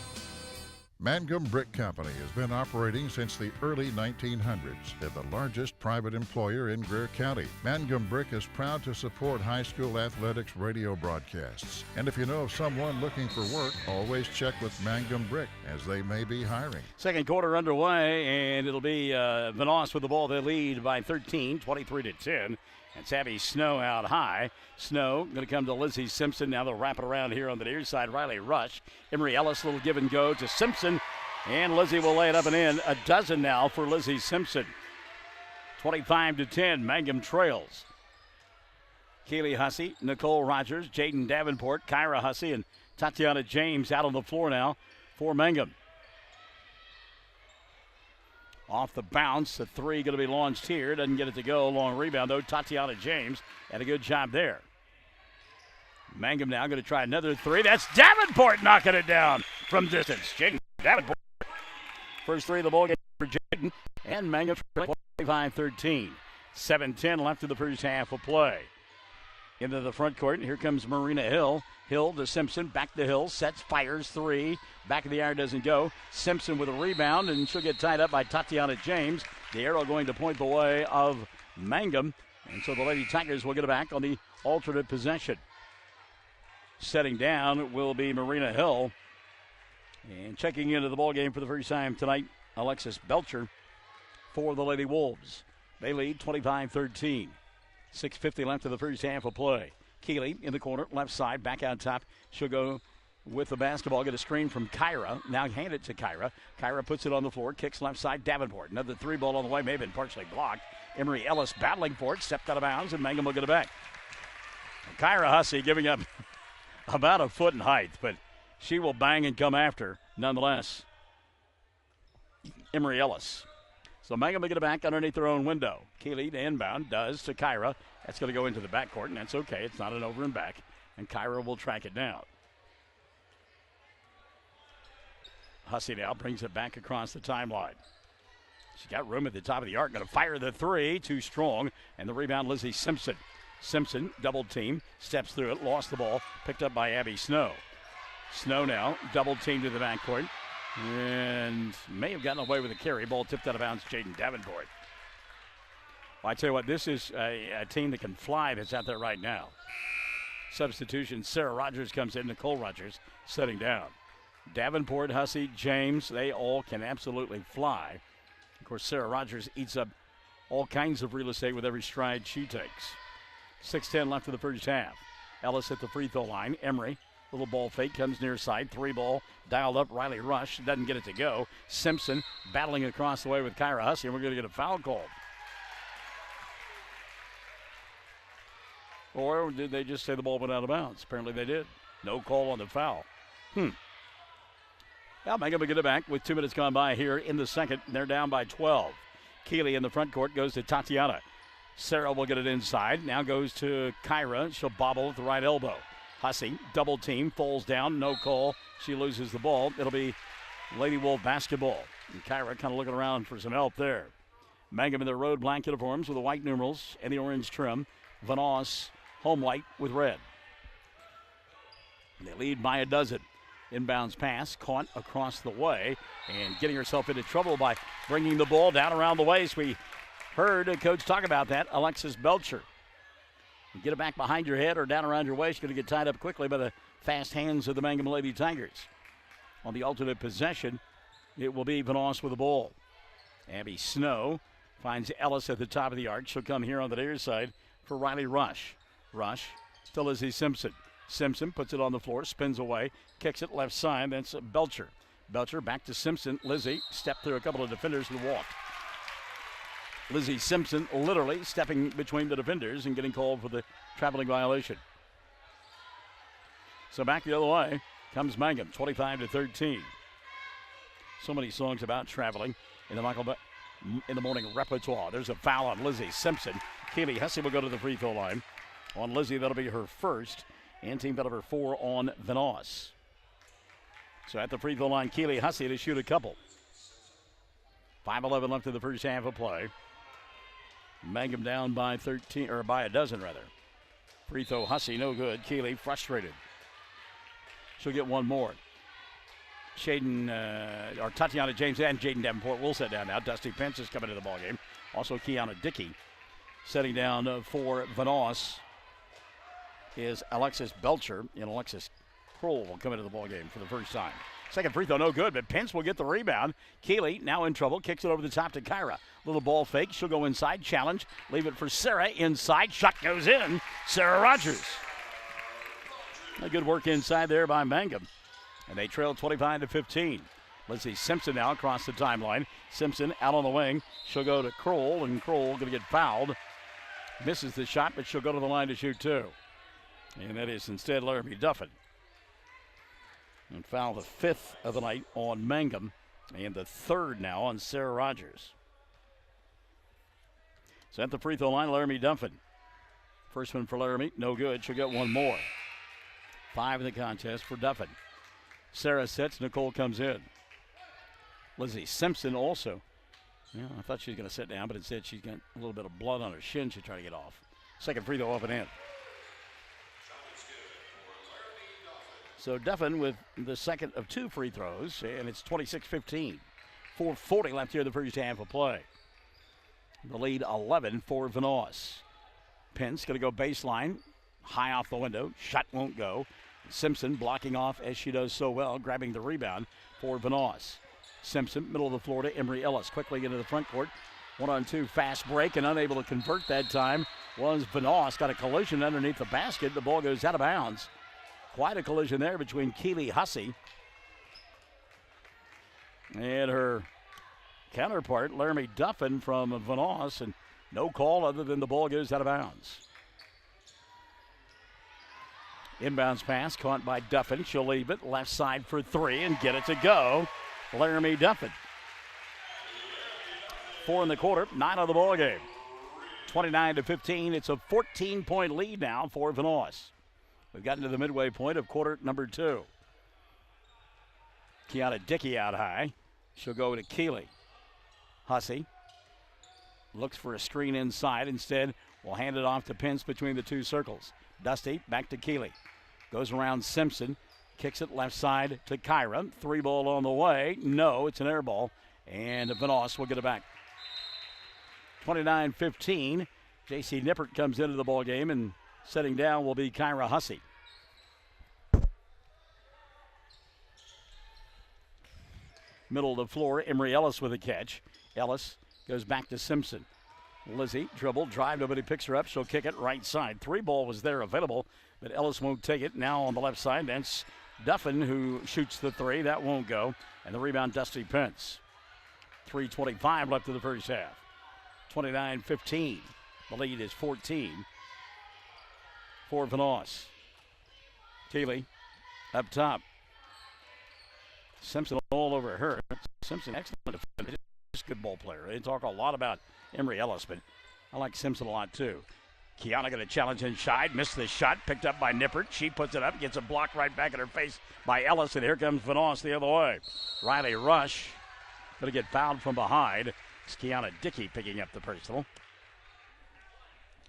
Mangum Brick Company has been operating since the early 1900s. They're the largest private employer in Greer County. Mangum Brick is proud to support high school athletics radio broadcasts. And if you know of someone looking for work, always check with Mangum Brick, as they may be hiring. Second quarter underway, and it'll be Vanoss with the ball. They lead by 13, 23-10. It's Abby Snow out high. Snow going to come to Lizzie Simpson. Now they'll wrap it around here on the near side. Riley Rush. Emery Ellis, little give and go to Simpson. And Lizzie will lay it up and in. A dozen now for Lizzie Simpson. 25-10. Mangum trails. Keely Hussey, Nicole Rogers, Jaden Davenport, Kyra Hussey, and Tatiana James out on the floor now for Mangum. Off the bounce, the 3 going to be launched here. Doesn't get it to go. Long rebound, though. Tatiana James had a good job there. Mangum now going to try another three. That's Davenport knocking it down from distance. Jaden Davenport. First three of the ball game for Jaden. And Mangum 25-13. 7:10 left in the first half of play. Into the front court, and here comes Marina Hill. Hill to Simpson, back to Hill, sets, fires, three. Back of the iron doesn't go. Simpson with a rebound, and she'll get tied up by Tatiana James. The arrow going to point the way of Mangum, and so the Lady Tigers will get it back on the alternate possession. Setting down will be Marina Hill. And checking into the ball game for the first time tonight, Alexis Belcher for the Lady Wolves. They lead 25-13. 6:50 left in the first half of play. Keeley in the corner, left side, back out top. She'll go with the basketball, get a screen from Kyra. Now hand it to Kyra. Kyra puts it on the floor, kicks left side, Davenport. Another three ball on the way, may have been partially blocked. Emery Ellis battling for it, stepped out of bounds, and Mangum will get it back. Kyra Hussey giving up about a foot in height, but she will bang and come after nonetheless. Emery Ellis. So Mangum will get it back underneath their own window. Keeley to inbound, does to Kyra. That's going to go into the backcourt, and that's okay. It's not an over and back, and Kyra will track it down. Hussey now brings it back across the timeline. She's got room at the top of the arc. Going to fire the three. Too strong. And the rebound, Lizzie Simpson. Simpson, double team, steps through it, lost the ball, picked up by Abby Snow. Snow now, double team to the backcourt, and may have gotten away with a carry. Ball tipped out of bounds, Jaden Davenport. Well, I tell you what, this is a team that can fly that's out there right now. Substitution, Sarah Rogers comes in, Nicole Rogers setting down. Davenport, Hussey, James, they all can absolutely fly. Of course, Sarah Rogers eats up all kinds of real estate with every stride she takes. 6:10 left in the first half. Ellis at the free throw line. Emery, little ball fake, comes near side. Three ball, dialed up. Riley Rush doesn't get it to go. Simpson battling across the way with Kyra Hussey, and we're going to get a foul called. Or did they just say the ball went out of bounds? Apparently they did. No call on the foul. Now Mangum will get it back with 2 minutes gone by here in the second. They're down by 12. Keeley in the front court goes to Tatiana. Sarah will get it inside. Now goes to Kyra. She'll bobble at the right elbow. Hussey, double team, falls down. No call. She loses the ball. It'll be Lady Wolf basketball. And Kyra kind of looking around for some help there. Mangum in their road black uniforms with the white numerals and the orange trim. Vanoss, home white with red. And they lead by a dozen. Inbounds pass, caught across the way, and getting herself into trouble by bringing the ball down around the waist. We heard a coach talk about that, Alexis Belcher. You get it back behind your head or down around your waist, going to get tied up quickly by the fast hands of the Mangum Lady Tigers. On the alternate possession, it will be Vanoss with the ball. Abby Snow finds Ellis at the top of the arc. She'll come here on the near side for Riley Rush. Rush, still Lizzie Simpson. Simpson puts it on the floor, spins away, kicks it left side. That's Belcher. Belcher back to Simpson. Lizzie stepped through a couple of defenders and walked. Lizzie Simpson literally stepping between the defenders and getting called for the traveling violation. So back the other way comes Mangum, 25-13. So many songs about traveling in the morning repertoire. There's a foul on Lizzie Simpson. Keeley Hussey will go to the free throw line. On Lizzie, that'll be her first. And team foul number 4 on Vanoss. So at the free throw line, Keeley Hussey to shoot a couple. 5:11 left in the first half of play. Mangum down by 13, or by a dozen rather. Free throw Hussey, no good. Keeley frustrated. She'll get one more. Tatiana James and Jaden Davenport will set down now. Dusty Pence is coming to the ballgame. Also Kiana Dickey setting down for Vanoss is Alexis Belcher, and Alexis Kroll will come into the ballgame for the first time. Second free throw, no good, but Pence will get the rebound. Keeley now in trouble, kicks it over the top to Kyra. Little ball fake, she'll go inside, challenge, leave it for Sarah, inside, shot goes in. Sarah Rogers. A good work inside there by Mangum, and they trail 25-15. Lizzie Simpson now across the timeline. Simpson out on the wing, she'll go to Kroll, and Kroll going to get fouled. Misses the shot, but she'll go to the line to shoot two. And that is instead Laramie Duffin. And foul the 5th of the night on Mangum, and the 3rd now on Sarah Rogers. So at the free throw line, Laramie Duffin. First one for Laramie, no good. She'll get one more. 5 in the contest for Duffin. Sarah sets, Nicole comes in. Lizzie Simpson also. Yeah, I thought she was going to sit down, but instead she's got a little bit of blood on her shin she's trying to get off. Second free throw up and in. So Duffin with the second of 2 free throws, and it's 26-15. 4:40 left here in the first half of play. The lead 11 for Vanoss. Pence going to go baseline, high off the window. Shot won't go. Simpson blocking off as she does so well, grabbing the rebound for Vanoss. Simpson, middle of the floor to Emery Ellis, quickly into the front court. 1-on-2 fast break, and unable to convert that time was Vanoss. Got a collision underneath the basket. The ball goes out of bounds. Quite a collision there between Keely Hussey and her counterpart, Laramie Duffin from Vanoss, and no call other than the ball goes out of bounds. Inbounds pass caught by Duffin. She'll leave it left side for 3 and get it to go. Laramie Duffin. 4 in the quarter, 9 of the ball game. 29-15. It's a 14-point lead now for Vanoss. We've gotten to the midway point of quarter number 2. Kiana Dickey out high. She'll go to Keeley. Hussey looks for a screen inside. Instead, we'll hand it off to Pence between the 2 circles. Dusty back to Keeley. Goes around Simpson. Kicks it left side to Kyra. 3 ball on the way. No, it's an air ball. And Vanoss will get it back. 29-15. J.C. Nippert comes into the ball game, and setting down will be Kyra Hussey. Middle of the floor, Emery Ellis with a catch. Ellis goes back to Simpson. Lizzie, dribble, drive, nobody picks her up. She'll kick it right side. 3 ball was there available, but Ellis won't take it. Now on the left side, that's Duffin who shoots the 3. That won't go. And the rebound, Dusty Pence. 3:25 left in the first half. 29-15. The lead is 14 for Vanoss. Keeley up top. Simpson all over her. Simpson, excellent defender. Just a good ball player. They talk a lot about Emery Ellis, but I like Simpson a lot too. Kiana got a challenge inside, missed the shot, picked up by Nippert. She puts it up, gets a block right back in her face by Ellis, and here comes Vanoss the other way. Riley Rush going to get fouled from behind. It's Kiana Dickey picking up the personal.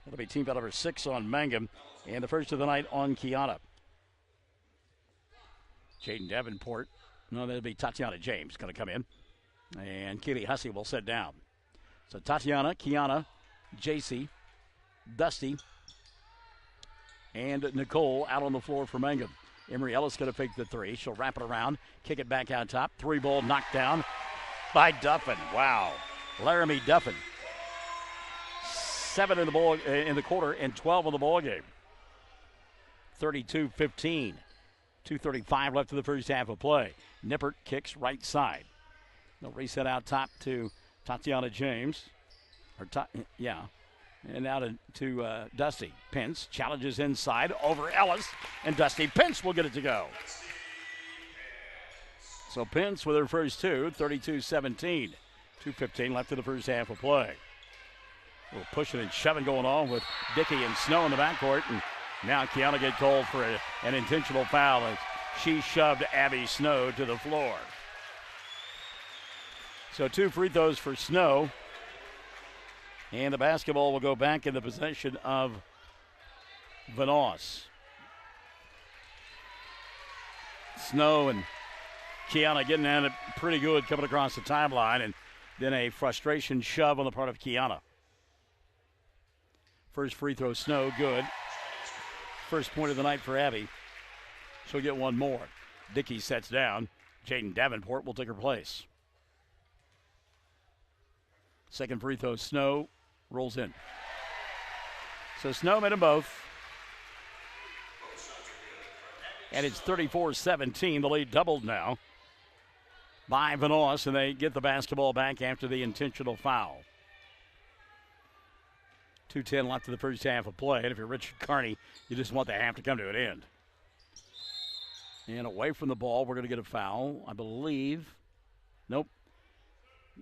That'll be team foul number 6 on Mangum, and the first of the night on Kiana. Jaden Davenport, no, that'll be Tatiana James going to come in, and Keely Hussey will sit down. So Tatiana, Kiana, JC, Dusty, and Nicole out on the floor for Mangum. Emery Ellis going to fake the 3. She'll wrap it around, kick it back out top. 3 ball knocked down by Duffin. Wow. Laramie Duffin. 7 in the quarter and 12 in the ball game. 32-15. 2:35 left in the first half of play. Nippert kicks right side. They'll reset out top to Tatiana James. And now to Dusty. Pence challenges inside over Ellis, and Dusty Pence will get it to go. So Pence with her first 2, 32-17. 2:15 left in the first half of play. A little pushing and shoving going on with Dickey and Snow in the backcourt, and now Kiana get called for an intentional foul as she shoved Abby Snow to the floor. So 2 free throws for Snow. And the basketball will go back in the possession of Vanoss. Snow and Kiana getting at it pretty good coming across the timeline, and then a frustration shove on the part of Kiana. First free throw, Snow, good. First point of the night for Abby. She'll get 1 more. Dickey sets down. Jaden Davenport will take her place. Second free throw, Snow rolls in. So Snow made them both. And it's 34-17. The lead doubled now by Vanoss, and they get the basketball back after the intentional foul. 2:10 left in the first half of play. And if you're Richard Carney, you just want the half to come to an end. And away from the ball, we're going to get a foul, I believe. Nope.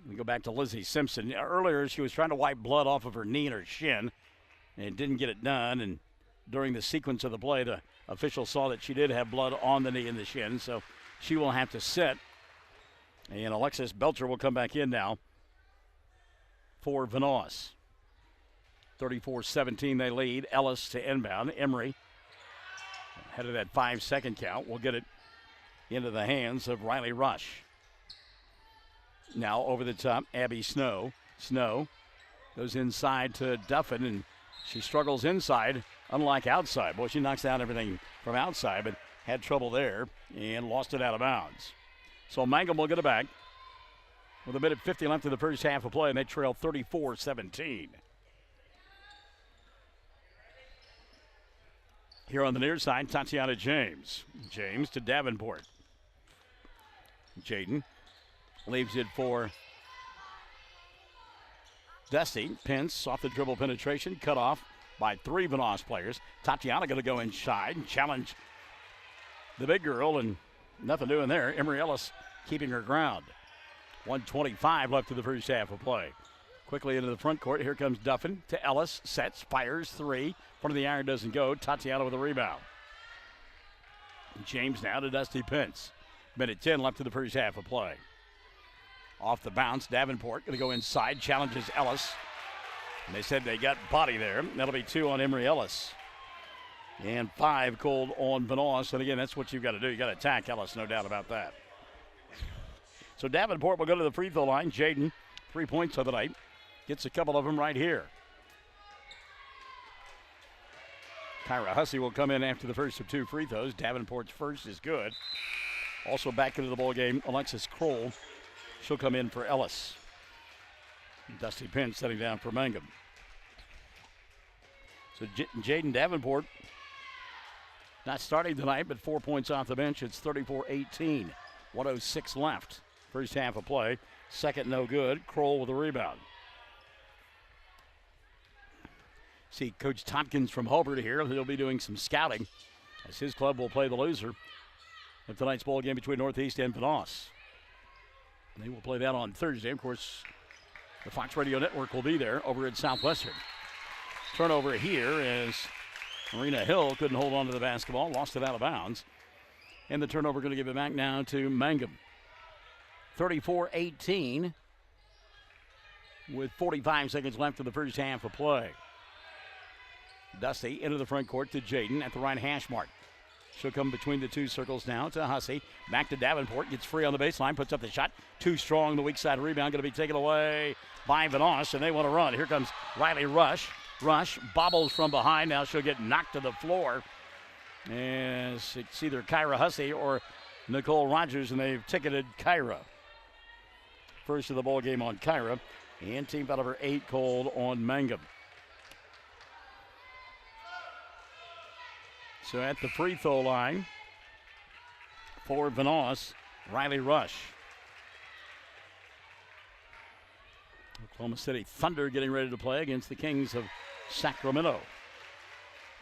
We go back to Lizzie Simpson. Earlier, she was trying to wipe blood off of her knee and her shin, and didn't get it done. And during the sequence of the play, the official saw that she did have blood on the knee and the shin, so she will have to sit. And Alexis Belcher will come back in now for Vanoss. 34-17 they lead. Ellis to inbound. Emery, ahead of that 5-second count, will get it into the hands of Riley Rush. Now over the top, Abby Snow. Snow goes inside to Duffin, and she struggles inside, unlike outside. Boy, she knocks down everything from outside, but had trouble there and lost it out of bounds. So Mangum will get it back with 1:50 left in the first half of play, and they trail 34-17. Here on the near side, Tatiana James. James to Davenport. Jaden leaves it for Dusty. Pence off the dribble penetration, cut off by 3 Vanoss players. Tatiana going to go inside and challenge the big girl, and nothing doing there. Emery Ellis keeping her ground. 1:25 left in the first half of play. Quickly into the front court. Here comes Duffin to Ellis. Sets, fires, 3. Front of the iron doesn't go. Tatiana with a rebound. James now to Dusty Pence. 1:10 left in the first half of play. Off the bounce, Davenport going to go inside. Challenges Ellis. And they said they got body there. That'll be 2 on Emery Ellis. And 5 called on Vanoss. And again, that's what you've got to do. You've got to attack Ellis, no doubt about that. So Davenport will go to the free throw line. Jaden, 3 points of the night. Gets a couple of them right here. Kyra Hussey will come in after the first of 2 free throws. Davenport's first is good. Also back into the ball game, Alexis Kroll. She'll come in for Ellis. Dusty Pence setting down for Mangum. So Jaden Davenport not starting tonight, but 4 points off the bench. It's 34-18. 1:06 left. First half of play. Second no good. Kroll with a rebound. See Coach Tompkins from Hobart here. He'll be doing some scouting as his club will play the loser of tonight's ball game between Northeast and Vanoss. They will play that on Thursday. Of course, the Fox Radio Network will be there over at Southwestern. Turnover here as Marina Hill couldn't hold on to the basketball, lost it out of bounds. And the turnover going to give it back now to Mangum. 34-18 with 45 seconds left in the first half of play. Dusty into the front court to Jaden at the right hash mark. She'll come between the 2 circles now to Hussey. Back to Davenport. Gets free on the baseline. Puts up the shot. Too strong. The weak side rebound going to be taken away by Vanoss, and they want to run. Here comes Riley Rush. Rush bobbles from behind. Now she'll get knocked to the floor. As it's either Kyra Hussey or Nicole Rogers, and they've ticketed Kyra. First of the ball game on Kyra. And team foul number 8 called on Mangum. So at the free throw line for Vanoss, Riley Rush. Oklahoma City Thunder getting ready to play against the Kings of Sacramento.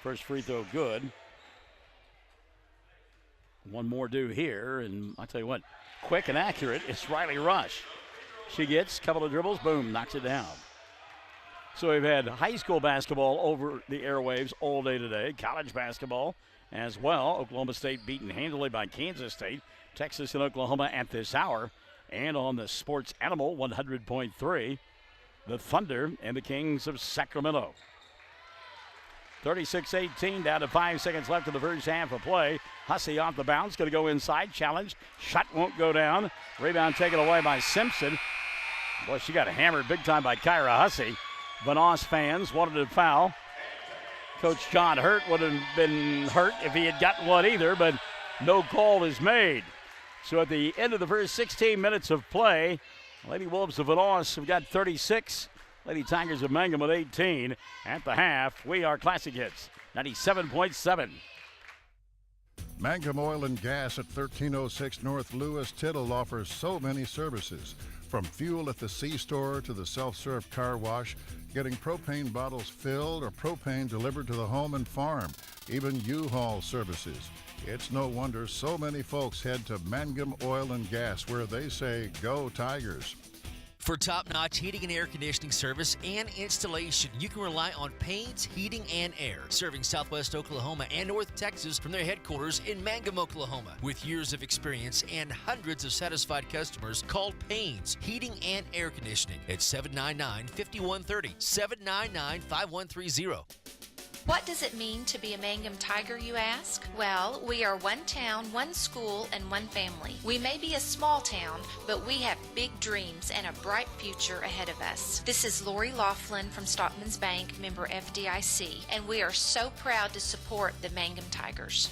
First free throw good. One more due here, and I'll tell you what, quick and accurate, it's Riley Rush. She gets a couple of dribbles, boom, knocks it down. So we've had high school basketball over the airwaves all day today, college basketball as well. Oklahoma State beaten handily by Kansas State. Texas and Oklahoma at this hour. And on the Sports Animal 100.3, the Thunder and the Kings of Sacramento. 36-18, down to 5 seconds left in the first half of play. Hussey off the bounce, going to go inside, challenge. Shot won't go down. Rebound taken away by Simpson. Boy, she got hammered big time by Kyra Hussey. Vanoss fans wanted a foul. Coach John Hurt would have been hurt if he had gotten one either, but no call is made. So at the end of the first 16 minutes of play, Lady Wolves of Vanoss have got 36. Lady Tigers of Mangum with 18. At the half, we are Classic Hits 97.7. Mangum Oil and Gas at 1306 North Lewis Tittle offers so many services. From fuel at the C-store to the self-serve car wash, getting propane bottles filled or propane delivered to the home and farm, even U-Haul services. It's no wonder so many folks head to Mangum Oil and Gas, where they say, go Tigers. For top-notch heating and air conditioning service and installation, you can rely on Payne's Heating and Air, serving Southwest Oklahoma and North Texas from their headquarters in Mangum, Oklahoma. With years of experience and hundreds of satisfied customers, call Payne's Heating and Air Conditioning at 799-5130, 799-5130. What does it mean to be a Mangum Tiger, you ask? Well, we are one town, one school, and one family. We may be a small town, but we have big dreams and a bright future ahead of us. This is Lori Laughlin from Stockman's Bank, member FDIC, and we are so proud to support the Mangum Tigers.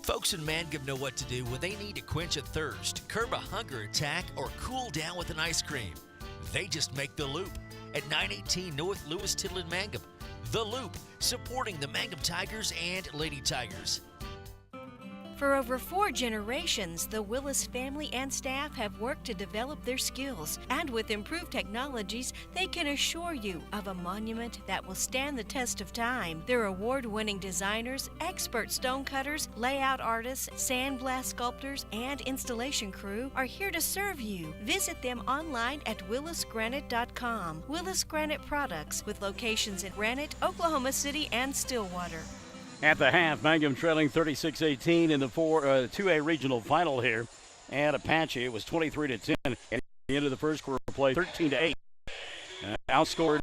Folks in Mangum know what to do when they need to quench a thirst, curb a hunger attack, or cool down with an ice cream. They just make the Loop at 918 North Lewis Tittle in Mangum. The Loop, supporting the Mangum Tigers and Lady Tigers. For over 4 generations, the Willis family and staff have worked to develop their skills, and with improved technologies, they can assure you of a monument that will stand the test of time. Their award-winning designers, expert stone cutters, layout artists, sandblast sculptors, and installation crew are here to serve you. Visit them online at willisgranite.com. Willis Granite Products, with locations in Granite, Oklahoma City, and Stillwater. At the half, Mangum trailing 36-18 in the 2A regional final here at Apache. It was 23-10 at the end of the first quarter play, 13-8. Outscored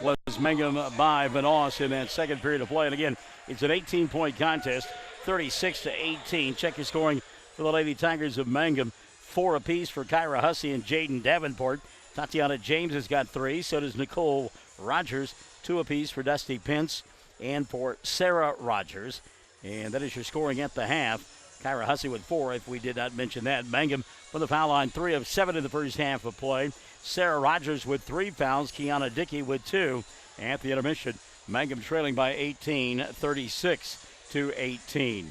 was Mangum by Vanoss in that second period of play. And again, it's an 18-point contest, 36-18. Check your scoring for the Lady Tigers of Mangum. 4 apiece for Kyra Hussey and Jaden Davenport. Tatiana James has got 3. So does Nicole Rogers. 2 apiece for Dusty Pence and for Sarah Rogers. And that is your scoring at the half. Kyra Hussey with 4, if we did not mention that. Mangum from the foul line, 3 of 7 in the first half of play. Sarah Rogers with 3 fouls. Kiana Dickey with 2. At the intermission, Mangum trailing by 18, 36-18.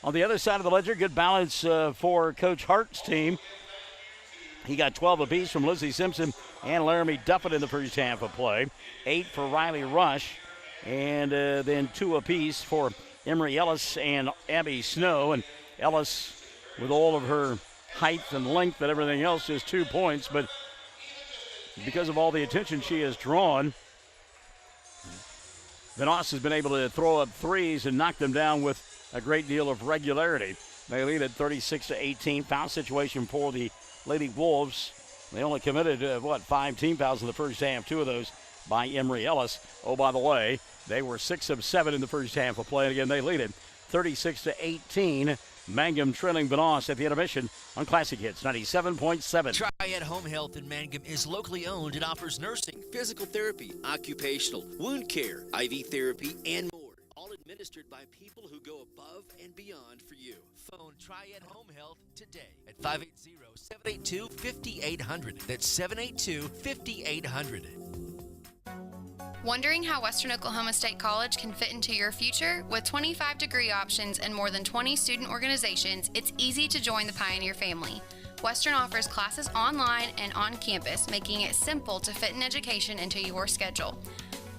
On the other side of the ledger, good balance for Coach Hart's team. He got 12 apiece from Lizzie Simpson and Laramie Duffett in the first half of play. 8 for Riley Rush. And then 2 apiece for Emery Ellis and Abby Snow. And Ellis, with all of her height and length and everything else, just 2 points. But because of all the attention she has drawn, Vanoss has been able to throw up threes and knock them down with a great deal of regularity. They lead at 36-18. Foul situation for the Lady Wolves. They only committed, 5 team fouls in the first half, 2 of those by Emery Ellis. Oh, by the way, they were 6 of 7 in the first half of play. And again, they lead it 36-18. Mangum trailing Vanoss at the intermission on Classic Hits 97.7. Triad Home Health in Mangum is locally owned and offers nursing, physical therapy, occupational, wound care, IV therapy, and more. All administered by people who go above and beyond for you. Phone Triad Home Health today at 580-782-5800. That's 782-5800. Wondering how Western Oklahoma State College can fit into your future? With 25 degree options and more than 20 student organizations, it's easy to join the Pioneer family. Western offers classes online and on campus, making it simple to fit an education into your schedule.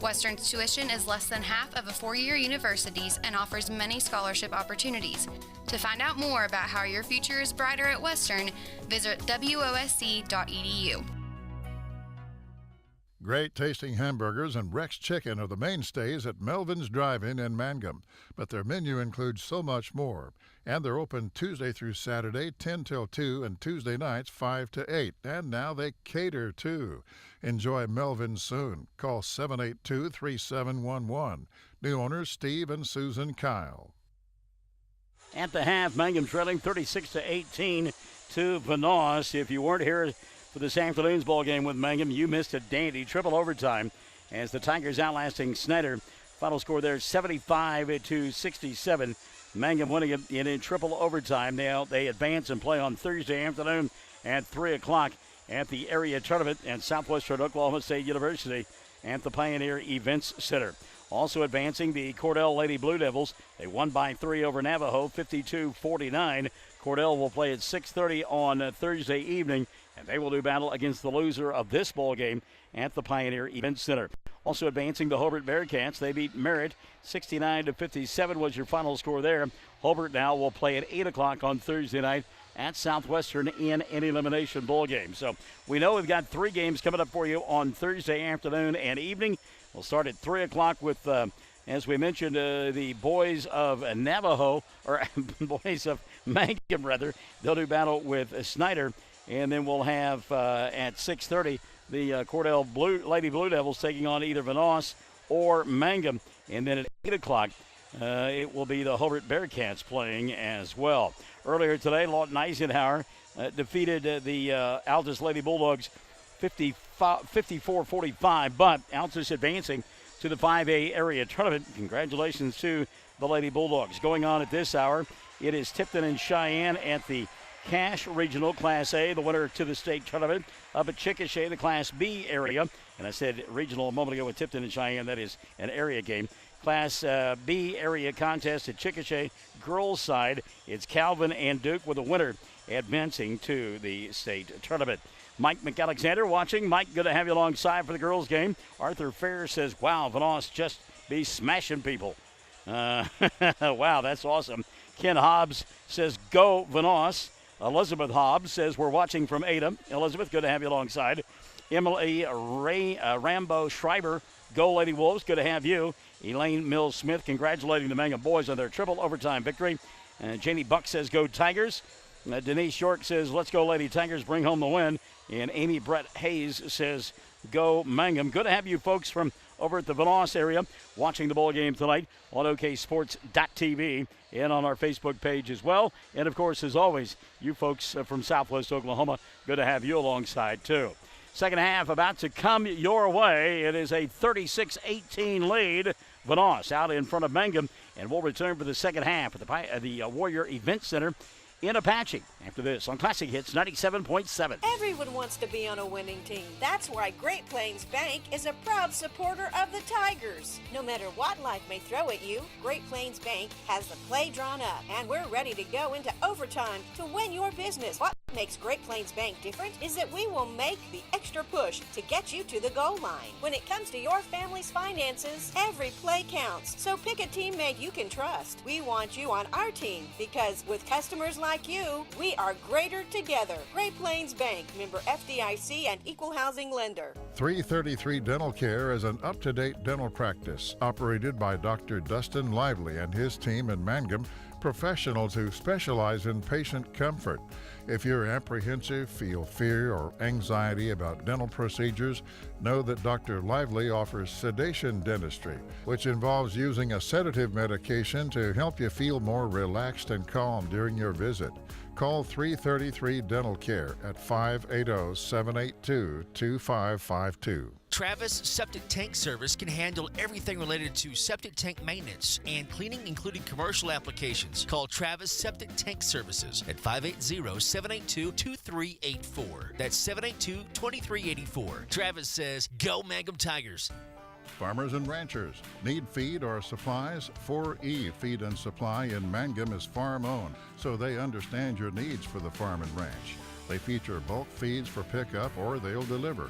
Western's tuition is less than half of a 4-year university's and offers many scholarship opportunities. To find out more about how your future is brighter at Western, visit wosc.edu. Great tasting hamburgers and Rex Chicken are the mainstays at Melvin's Drive-In in Mangum, but their menu includes so much more. And they're open Tuesday through Saturday, 10 till 2, and Tuesday nights, 5 to 8. And now they cater, too. Enjoy Melvin's soon. Call 782-3711. New owners Steve and Susan Kyle. At the half, Mangum trailing 36-18 to Vanoss. If you weren't here for this afternoon's ball game with Mangum, you missed a dandy triple overtime as the Tigers outlasting Snyder. Final score there 75-67. Mangum winning it in triple overtime. Now they advance and play on Thursday afternoon at 3 o'clock at the area tournament at Southwestern Oklahoma State University at the Pioneer Events Center. Also advancing, the Cordell Lady Blue Devils. They won by 3 over Navajo, 52-49. Cordell will play at 6:30 on Thursday evening, and they will do battle against the loser of this ball game at the Pioneer Event Center. Also advancing, the Hobart Bearcats. They beat Merritt 69-57 was your final score there. Hobart now will play at 8 o'clock on Thursday night at Southwestern in an elimination bowl game. So we know we've got 3 games coming up for you on Thursday afternoon and evening. We'll start at 3 o'clock with, as we mentioned, the boys of Navajo, or boys of Mangum, rather. They'll do battle with Snyder. And then we'll have at 6:30 the Cordell Lady Blue Devils taking on either Vanoss or Mangum. And then at 8 o'clock, it will be the Hobart Bearcats playing as well. Earlier today, Lawton Eisenhower defeated the Altus Lady Bulldogs 54-45, but Altus advancing to the 5A area tournament. Congratulations to the Lady Bulldogs. Going on at this hour, it is Tipton and Cheyenne at the Cache Regional Class A, the winner to the state tournament up at Chickasha, the Class B area. And I said regional a moment ago with Tipton and Cheyenne. That is an area game. Class B area contest at Chickasha, girls side. It's Calvin and Duke with a winner advancing to the state tournament. Mike McAlexander watching. Mike, good to have you alongside for the girls game. Arthur Fair says, wow, Vanoss just be smashing people. Wow, that's awesome. Ken Hobbs says, go Vanoss. Elizabeth Hobbs says, we're watching from Ada. Elizabeth, good to have you alongside. Emily Rambo Schreiber, go Lady Wolves, good to have you. Elaine Mills-Smith congratulating the Mangum boys on their triple overtime victory. Janie Buck says, go Tigers. Denise York says, let's go Lady Tigers, bring home the win. And Amy Brett Hayes says, go Mangum. Good to have you folks from over at the Vanoss area watching the bowl game tonight on oksports.tv and on our Facebook page as well. And, of course, as always, you folks from Southwest Oklahoma, good to have you alongside, too. Second half about to come your way. It is a 36-18 lead. Vanoss out in front of Mangum, and we'll return for the second half at the Warrior Event Center in Apache after this on Classic Hits 97.7. Everyone wants to be on a winning team. That's why Great Plains Bank is a proud supporter of the Tigers. No matter what life may throw at you, Great Plains Bank has the play drawn up, and we're ready to go into overtime to win your business. What makes Great Plains Bank different is that we will make the extra push to get you to the goal line. When it comes to your family's finances, every play counts. So pick a teammate you can trust. We want you on our team because with customers like you, we are greater together. Great Plains Bank, member FDIC and equal housing lender. 333 Dental Care is an up-to-date dental practice operated by Dr. Dustin Lively and his team in Mangum, professionals who specialize in patient comfort. If you're apprehensive, feel fear or anxiety about dental procedures, know that Dr. Lively offers sedation dentistry, which involves using a sedative medication to help you feel more relaxed and calm during your visit. Call 333 Dental Care at 580-782-2552. Travis Septic Tank Service can handle everything related to septic tank maintenance and cleaning, including commercial applications. Call Travis Septic Tank Services at 580-782-2384. That's 782-2384. Travis says, go Mangum Tigers. Farmers and ranchers need feed or supplies? 4E Feed and Supply in Mangum is farm-owned, so they understand your needs for the farm and ranch. They feature bulk feeds for pickup or they'll deliver.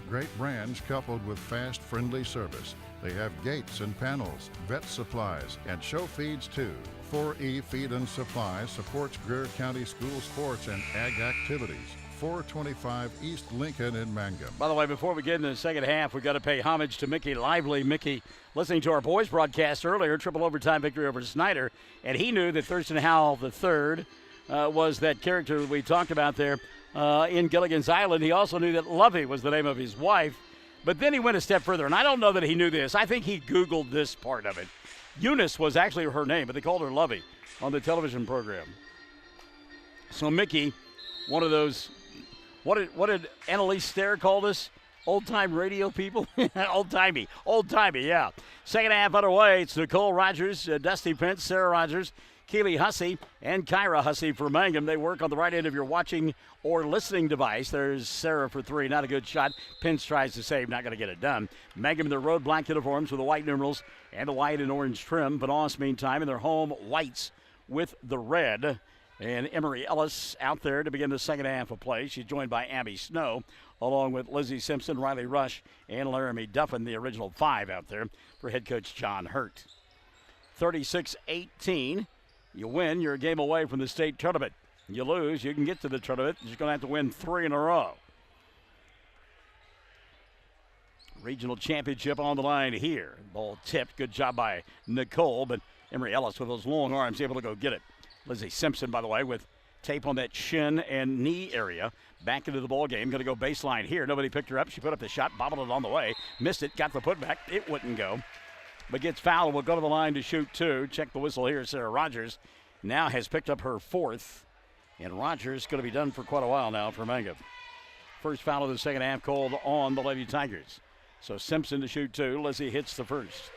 Great brands coupled with fast, friendly service. They have gates and panels, vet supplies, and show feeds too. 4E Feed and Supply supports Greer County school sports and ag activities. 425 East Lincoln in Mangum. By the way, before we get into the second half, we've got to pay homage to Mickey Lively. Mickey, listening to our boys broadcast earlier, triple overtime victory over Snyder, and he knew that Thurston Howell III was that character we talked about there in Gilligan's Island. He also knew that Lovey was the name of his wife, but then he went a step further, and I don't know that he knew this. I think he Googled this part of it. Eunice was actually her name, but they called her Lovey on the television program. So Mickey, one of those, what did Annalise Stair call this? Old-time radio people? Old-timey, yeah. Second half underway. It's Nicole Rogers, Dusty Prince, Sarah Rogers, Keely Hussey, and Kyra Hussey for Mangum. They work on the right end of your watching or listening device. There's Sarah for three. Not a good shot. Pence tries to save. Not going to get it done. Mangum in their road black uniforms with the white numerals and the white and orange trim. Vanoss, meantime, in their home whites with the red. And Emery Ellis out there to begin the second half of play. She's joined by Abby Snow, along with Lizzie Simpson, Riley Rush, and Laramie Duffin, the original five out there for head coach John Hurt. 36-18. You win, you're a game away from the state tournament. You lose, you can get to the tournament. You're going to have to win 3 in a row. Regional championship on the line here. Ball tipped. Good job by Nicole, but Emery Ellis with those long arms able to go get it. Lizzie Simpson, by the way, with tape on that shin and knee area. Back into the ball game. Going to go baseline here. Nobody picked her up. She put up the shot, bobbled it on the way. Missed it. Got the putback. It wouldn't go. But gets fouled. Will go to the line to shoot 2. Check the whistle here. Sarah Rogers now has picked up her 4th. And Rogers going to be done for quite a while now for Mangum. First foul of the second half called on the Lady Tigers. So Simpson to shoot 2. Lizzie hits the first.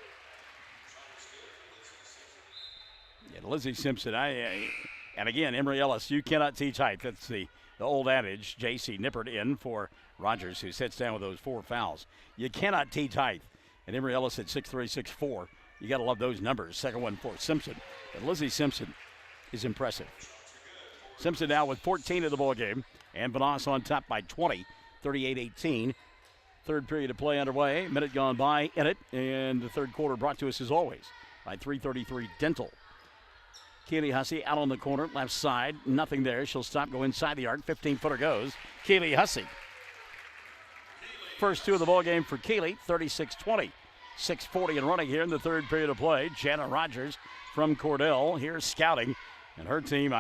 And Lizzie Simpson, and again, Emery Ellis, you cannot teach height. That's the old adage. J.C. Nippert in for Rogers, who sits down with those 4 fouls. You cannot teach height. And Emery Ellis at 6'3", 6'4". You got to love those numbers. Second one for Simpson. But Lizzie Simpson is impressive. Simpson now with 14 in the ball game. And Vanoss on top by 20, 38-18. Third period of play underway. Minute gone by in it. And the third quarter brought to us as always by 333 Dental. Keely Hussey out on the corner, left side. Nothing there. She'll stop, go inside the arc. 15-footer goes. Keely Hussey. First 2 of the ball game for Keely, 36-20. 6:40 and running here in the third period of play. Jana Rogers from Cordell here scouting. And her team,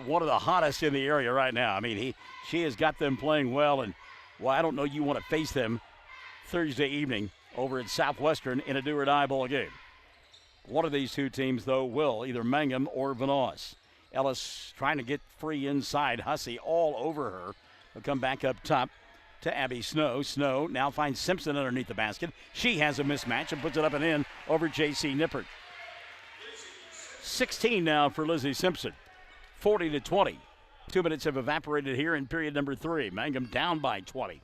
one of the hottest in the area right now. I mean, she has got them playing well. And, well, I don't know you want to face them Thursday evening over at Southwestern in a do-or-die ball game. One of these 2 teams, though, will, either Mangum or Vanoss. Ellis trying to get free inside. Hussey all over her. Will come back up top to Abby Snow. Snow now finds Simpson underneath the basket. She has a mismatch and puts it up and in over J.C. Nippert. 16 now for Lizzie Simpson. 40-20. 2 minutes have evaporated here in period number 3. Mangum down by 20.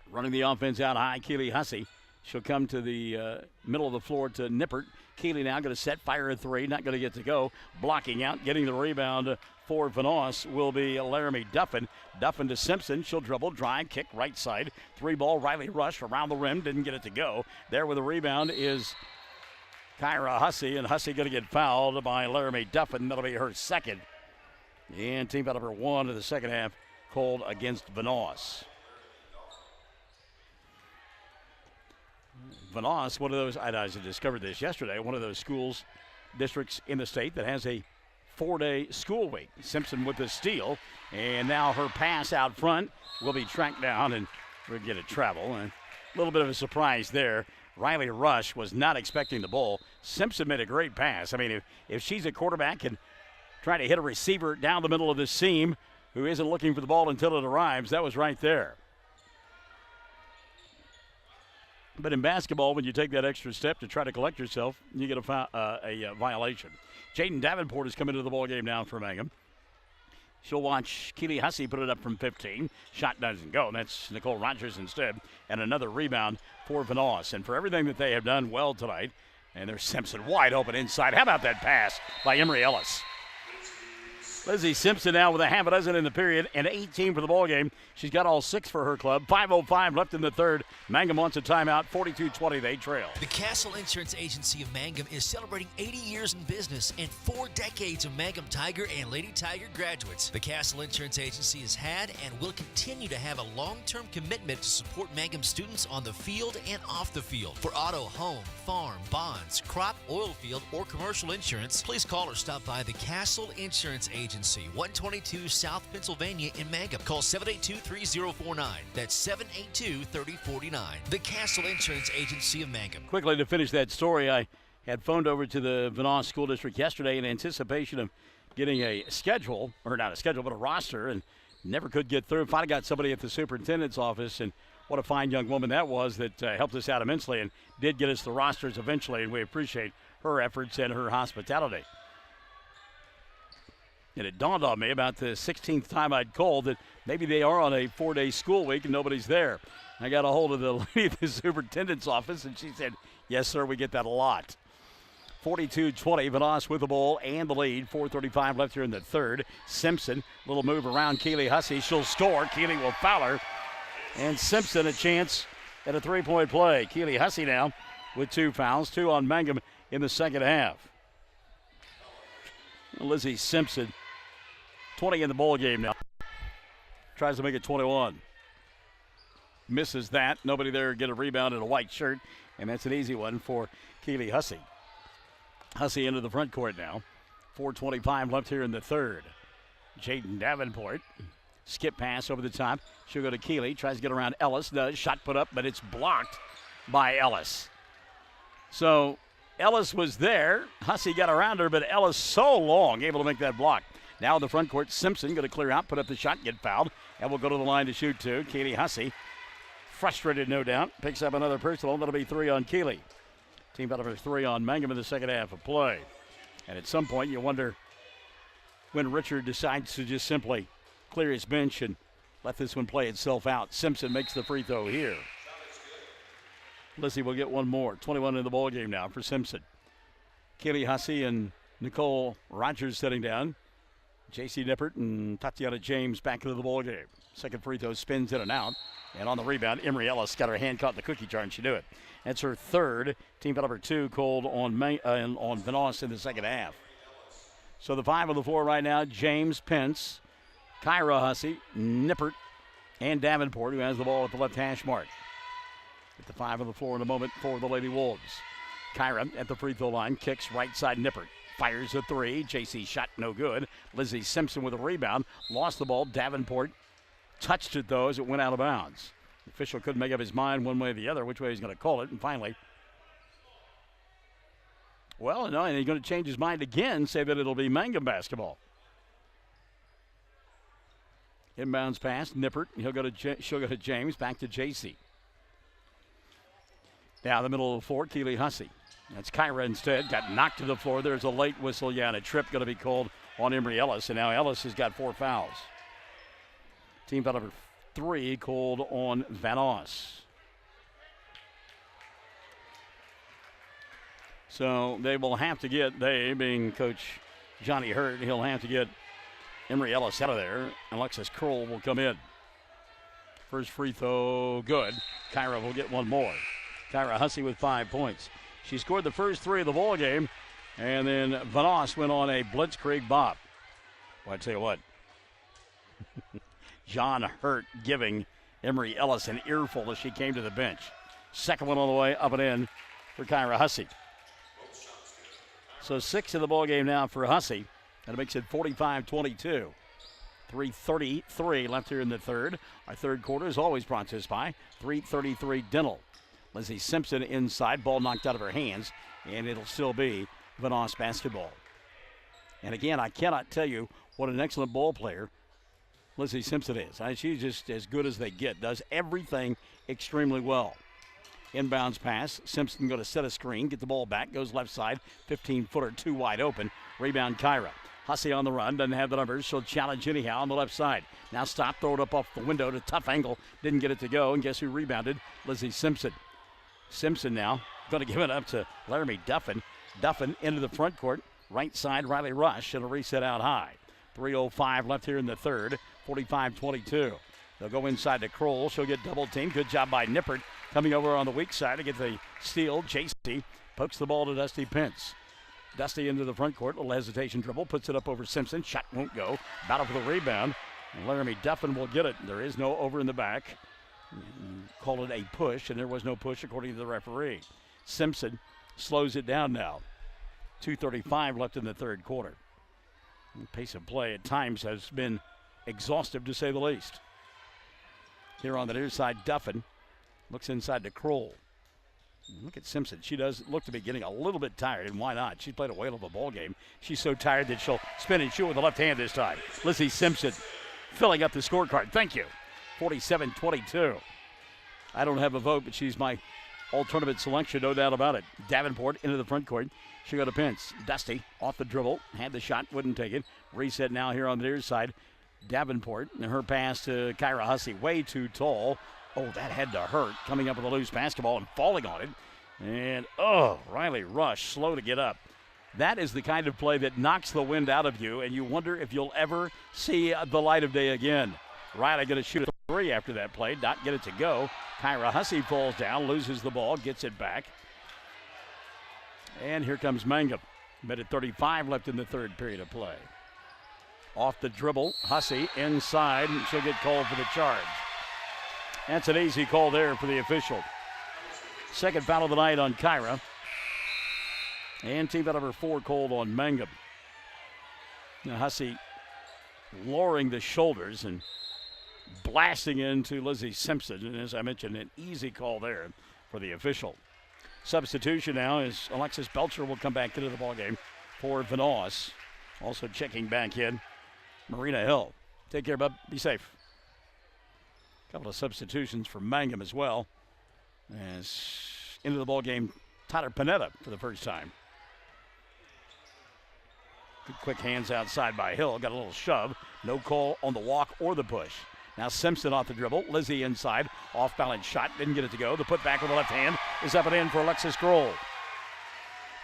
Running the offense out high, Keely Hussey. She'll come to the middle of the floor to Nippert. Keely now going to set, fire a 3. Not going to get to go. Blocking out, getting the rebound for Vanoss will be Laramie Duffin. Duffin to Simpson. She'll dribble, drive, kick, right side. 3-ball, Riley Rush around the rim. Didn't get it to go. There with the rebound is Kyra Hussey. And Hussey going to get fouled by Laramie Duffin. That'll be her second. And team foul number 1 of the second half called against Vanoss. Vanoss, one of those, I discovered this yesterday, one of those schools, districts in the state that has a 4-day school week. Simpson with the steal, and now her pass out front will be tracked down, and we'll get a travel. And a little bit of a surprise there. Riley Rush was not expecting the ball. Simpson made a great pass. I mean, if she's a quarterback and trying to hit a receiver down the middle of the seam who isn't looking for the ball until it arrives, that was right there. But in basketball, when you take that extra step to try to collect yourself, you get a violation. Jaden Davenport has come into the ballgame now for Mangum. She'll watch Keely Hussey put it up from 15. Shot doesn't go. That's Nicole Rogers instead. And another rebound for Vanoss. And for everything that they have done well tonight, and there's Simpson wide open inside. How about that pass by Emery Ellis? Lizzie Simpson now with a half a dozen in the period and 18 for the ball game. She's got all 6 for her club. 5:05 left in the third. Mangum wants a timeout. 42-20, they trail. The Castle Insurance Agency of Mangum is celebrating 80 years in business and 4 decades of Mangum Tiger and Lady Tiger graduates. The Castle Insurance Agency has had and will continue to have a long-term commitment to support Mangum students on the field and off the field. For auto, home, farm, bonds, crop, oil field, or commercial insurance, please call or stop by the Castle Insurance Agency, 122 South Pennsylvania in Mangum. Call 782-3049. That's 782-3049. The Castle Insurance Agency of Mangum. Quickly to finish that story, I had phoned over to the Vanoss School District yesterday in anticipation of getting a schedule, or not a schedule, but a roster, and never could get through. Finally got somebody at the superintendent's office, and what a fine young woman that was that helped us out immensely and did get us the rosters eventually, and we appreciate her efforts and her hospitality. And it dawned on me about the 16th time I'd called that maybe they are on a 4-day school week and nobody's there. I got a hold of the lady at the superintendent's office, and she said, yes, sir, we get that a lot. 42-20, Vanoss with the ball and the lead. 4:35 left here in the third. Simpson, little move around Keely Hussey. She'll score. Keely will foul her. And Simpson a chance at a 3-point play. Keely Hussey now with 2 fouls, 2 on Mangum in the second half. Lizzie Simpson 20 in the ball game now. Tries to make it 21. Misses that. Nobody there get a rebound in a white shirt, and that's an easy one for Keely Hussey. Hussey into the front court now. 4:25 left here in the third. Jaden Davenport. Skip pass over the top. She'll go to Keely. Tries to get around Ellis. Does. Shot put up, but it's blocked by Ellis. So Ellis was there. Hussey got around her, but Ellis so long able to make that block. Now in the front court, Simpson going to clear out, put up the shot, get fouled, and will go to the line to shoot two. Keely Hussey, frustrated no doubt, picks up another personal. That'll be 3 on Keely. Team out of 3 on Mangum in the second half of play. And at some point, you wonder when Richard decides to just simply clear his bench and let this one play itself out. Simpson makes the free throw here. Lizzie will get one more. 21 in the ball game now for Simpson. Keely Hussey and Nicole Rogers sitting down. J.C. Nippert and Tatiana James back into the ball game. Second free throw spins in and out. And on the rebound, Emery Ellis got her hand caught in the cookie jar, and she knew it. That's her third. Team foul number 2 called on Vanoss in the second half. So the 5 on the floor right now, James, Pence, Kyra Hussey, Nippert, and Davenport, who has the ball at the left hash mark. At the 5 on the floor in a moment for the Lady Wolves. Kyra at the free throw line, kicks right side Nippert. Fires a 3. JC shot no good. Lizzie Simpson with a rebound. Lost the ball. Davenport touched it, though, as it went out of bounds. The official couldn't make up his mind one way or the other, which way he's going to call it. And finally, well, no, and he's going to change his mind again, say that it'll be Mangum basketball. Inbounds pass, Nippert. She'll go to James. Back to JC. Down the middle of the floor, Keely Hussey. That's Kyra instead. Got knocked to the floor. There's a late whistle. Yeah, and a trip going to be called on Emery Ellis. And now Ellis has got 4 fouls. Team foul number 3 called on Vanoss. So they will have to get, they being Coach Johnny Hurt, he'll have to get Emery Ellis out of there. Alexis Kroll will come in. First free throw, good. Kyra will get one more. Kyra Hussey with 5 points. She scored the first 3 of the ball game, and then Vanoss went on a blitzkrieg bop. Well, I tell you what, John Hurt giving Emery Ellis an earful as she came to the bench. Second one on the way, up and in for Kyra Hussey. So 6 in the ball game now for Hussey, and it makes it 45-22. 3:33 left here in the third. Our third quarter is always brought to us by 333 Dental. Lizzie Simpson inside, ball knocked out of her hands, and it'll still be Vanoss basketball. And again, I cannot tell you what an excellent ball player Lizzie Simpson is. She's just as good as they get, does everything extremely well. Inbounds pass, Simpson going to set a screen, get the ball back, goes left side, 15-footer, 2 wide open. Rebound Kyra. Hussey on the run, doesn't have the numbers. She'll challenge anyhow on the left side. Now stop, throw it up off the window to tough angle. Didn't get it to go, and guess who rebounded? Lizzie Simpson. Simpson now going to give it up to Laramie Duffin. Duffin into the front court. Right side, Riley Rush. It'll reset out high. 3:05 left here in the third. 45-22. They'll go inside to Kroll. She'll get double teamed. Good job by Nippert. Coming over on the weak side to get the steal. JC pokes the ball to Dusty Pence. Dusty into the front court. Little hesitation dribble. Puts it up over Simpson. Shot won't go. Battle for the rebound. And Laramie Duffin will get it. There is no over in the back. Call it a push, and there was no push according to the referee. Simpson slows it down now. 2:35 left in the third quarter. The pace of play at times has been exhaustive, to say the least. Here on the near side, Duffin looks inside to Kroll. Look at Simpson. She does look to be getting a little bit tired, and why not? She's played a whale of a ball game. She's so tired that she'll spin and shoot with the left hand this time. Lizzie Simpson filling up the scorecard. Thank you. 47-22. I don't have a vote, but she's my all-tournament selection, no doubt about it. Davenport into the front court. She got a Pence. Dusty off the dribble. Had the shot, wouldn't take it. Reset now here on the near side. Davenport, and her pass to Kyra Hussey, way too tall. Oh, that had to hurt. Coming up with a loose basketball and falling on it. And, Riley Rush, slow to get up. That is the kind of play that knocks the wind out of you, and you wonder if you'll ever see the light of day again. Riley going to shoot a 3 after that play, not get it to go. Kyra Hussey falls down, loses the ball, gets it back. And here comes Mangum. Minute 35 left in the third period of play. Off the dribble, Hussey inside, and she'll get called for the charge. That's an easy call there for the official. Second foul of the night on Kyra. And team foul number 4 called on Mangum. Now Hussey lowering the shoulders and blasting into Lizzie Simpson. And as I mentioned, an easy call there for the official. Substitution now is Alexis Belcher will come back into the ballgame for Vanoss. Also checking back in, Marina Hill. Take care, bub. Be safe. A couple of substitutions for Mangum as well. As into the ballgame, Tyler Panetta for the first time. Good quick hands outside by Hill. Got a little shove. No call on the walk or the push. Now Simpson off the dribble. Lizzie inside. Off balance shot. Didn't get it to go. The putback with the left hand is up and in for Alexis Kroll.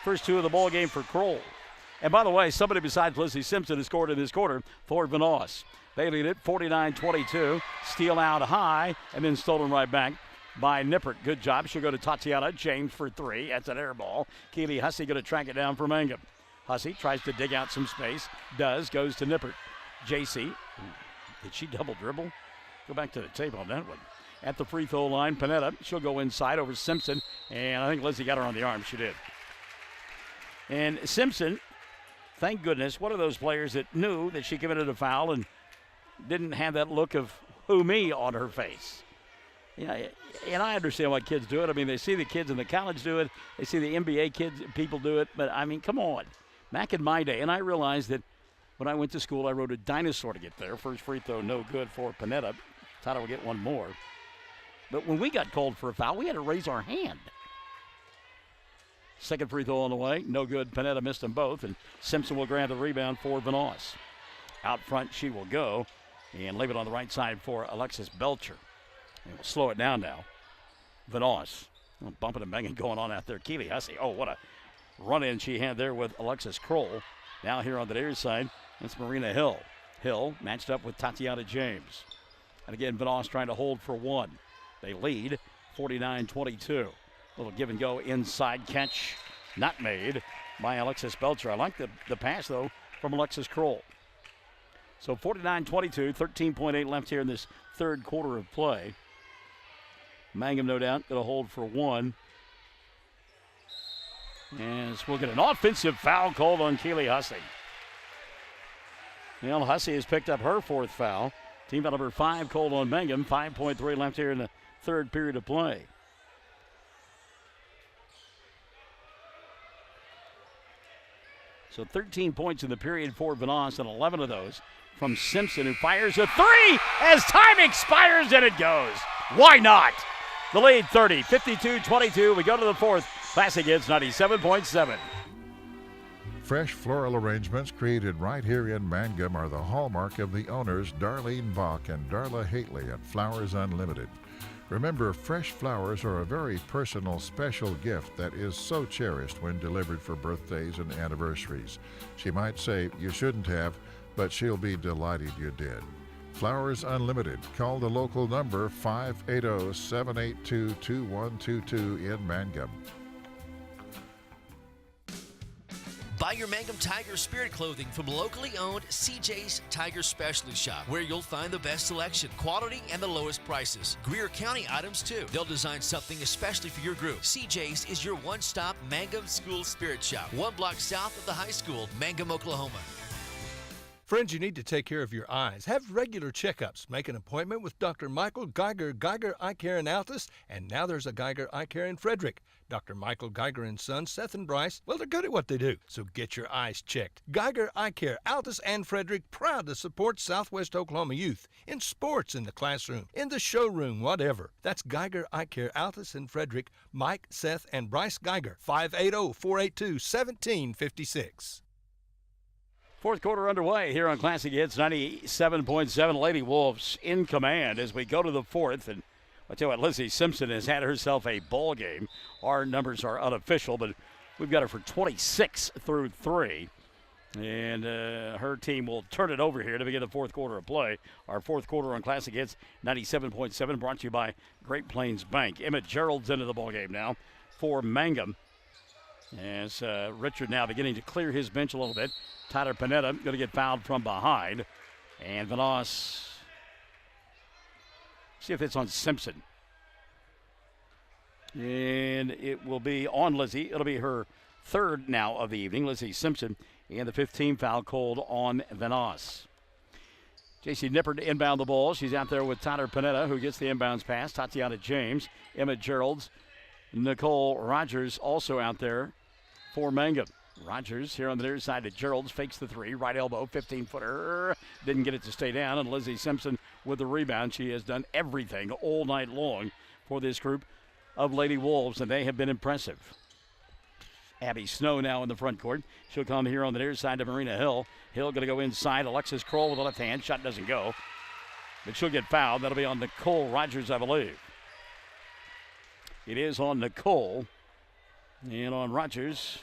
First 2 of the ball game for Kroll. And by the way, somebody besides Lizzie Simpson has scored in this quarter for Vanoss. They lead it 49-22. Steal out high and then stolen right back by Nippert. Good job. She'll go to Tatiana James for 3. That's an air ball. Keely Hussey going to track it down for Mangum. Hussey tries to dig out some space. Goes to Nippert. JC. Did she double dribble? Go back to the tape on that one. At the free throw line, Panetta. She'll go inside over Simpson. And I think Lizzie got her on the arm. She did. And Simpson, thank goodness, one of those players that knew that she committed a foul and didn't have that look of who me on her face. Yeah, and I understand why kids do it. I mean, they see the kids in the college do it. They see the NBA people do it. But, I mean, come on. Back in my day, and I realized that when I went to school, I rode a dinosaur to get there. First free throw, no good for Panetta. Thought I would get one more. But when we got called for a foul, we had to raise our hand. Second free throw on the way, no good. Panetta missed them both, and Simpson will grab the rebound for Vanoss. Out front she will go and leave it on the right side for Alexis Belcher. And we'll slow it down now. Vanoss, bumping and banging going on out there. Keely Hussey, oh, what a run-in she had there with Alexis Kroll. Now here on the near side, it's Marina Hill. Hill matched up with Tatiana James. And again, Vanoss trying to hold for 1. They lead 49-22. Little give and go inside catch, not made by Alexis Belcher. I like the pass, though, from Alexis Kroll. So 49-22, 13.8 left here in this third quarter of play. Mangum, no doubt, going to hold for 1. As we'll get an offensive foul called on Keely Hussey. Well, Hussey has picked up her 4th foul. Team foul number 5 called on Mangum. 5.3 left here in the third period of play. So 13 points in the period for Vanoss, and 11 of those from Simpson, who fires a 3 as time expires, and it goes. Why not? The lead 30, 52-22. We go to the 4th. Classic Hits 97.7. Fresh floral arrangements created right here in Mangum are the hallmark of the owners Darlene Bach and Darla Hately at Flowers Unlimited. Remember, fresh flowers are a very personal, special gift that is so cherished when delivered for birthdays and anniversaries. She might say you shouldn't have, but she'll be delighted you did. Flowers Unlimited. Call the local number 580-782-2122 in Mangum. Buy your Mangum Tiger Spirit clothing from locally owned CJ's Tiger Specialty Shop, where you'll find the best selection, quality, and the lowest prices. Greer County items, too. They'll design something especially for your group. CJ's is your one-stop Mangum School Spirit Shop, 1 block south of the high school, Mangum, Oklahoma. Friends, you need to take care of your eyes. Have regular checkups. Make an appointment with Dr. Michael Geiger Eye Care in Altus, and now there's a Geiger Eye Care in Frederick. Dr. Michael Geiger and Sons, Seth and Bryce, well, they're good at what they do, so get your eyes checked. Geiger Eye Care, Altus and Frederick, proud to support Southwest Oklahoma youth in sports, in the classroom, in the showroom, whatever. That's Geiger Eye Care, Altus and Frederick, Mike, Seth, and Bryce Geiger, 580-482-1756. Fourth quarter underway here on Classic Hits 97.7. Lady Wolves in command as we go to the 4th. And I tell you what, Lizzie Simpson has had herself a ball game. Our numbers are unofficial, but we've got her for 26 through 3. And her team will turn it over here to begin the fourth quarter of play. Our fourth quarter on Classic Hits 97.7 brought to you by Great Plains Bank. Emmett Gerald's into the ball game now for Mangum. As Richard now beginning to clear his bench a little bit. Tyler Panetta going to get fouled from behind. And Vanoss, see if it's on Simpson. And it will be on Lizzie. It'll be her third now of the evening, Lizzie Simpson. And the 15th foul called on Vanoss. J.C. Nippert to inbound the ball. She's out there with Tyler Panetta, who gets the inbounds pass. Tatiana James, Emma Geralds, Nicole Rogers also out there for Mangum. Rogers here on the near side to Geralds, fakes the three, right elbow, 15-footer. Didn't get it to stay down, and Lizzie Simpson with the rebound. She has done everything all night long for this group of Lady Wolves, and they have been impressive. Abby Snow now in the front court. She'll come here on the near side to Marina Hill. Hill going to go inside. Alexis Kroll with the left hand. Shot doesn't go, but she'll get fouled. That'll be on Nicole Rogers, I believe. It is on Nicole, and on Rogers,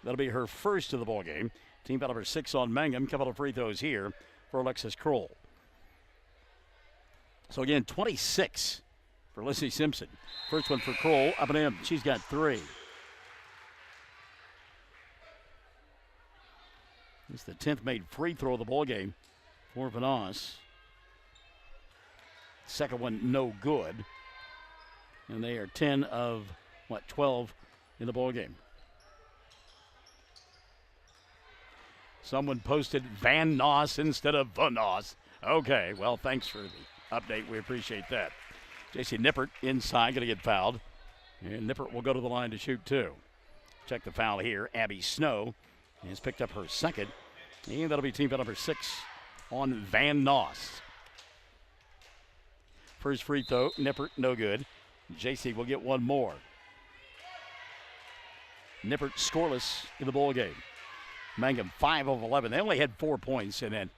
that'll be her first of the ball game. Team foul number 6 on Mangum. Couple of free throws here for Alexis Kroll. So again, 26 for Lizzie Simpson. First one for Kroll, up and in. She's got 3. It's the 10th made free throw of the ball game for Vanoss. Second one, no good. And they are 10 of, 12 in the ball game. Someone posted Vanoss instead of Vanoss. Okay, well, thanks for the update. We appreciate that. J.C. Nippert inside, going to get fouled. And Nippert will go to the line to shoot 2. Check the foul here. Abby Snow has picked up her second. And that'll be team foul number 6 on Vanoss. First free throw, Nippert, no good. J.C. will get one more. Nippert scoreless in the ball game. Mangum 5 of 11. They only had 4 points in that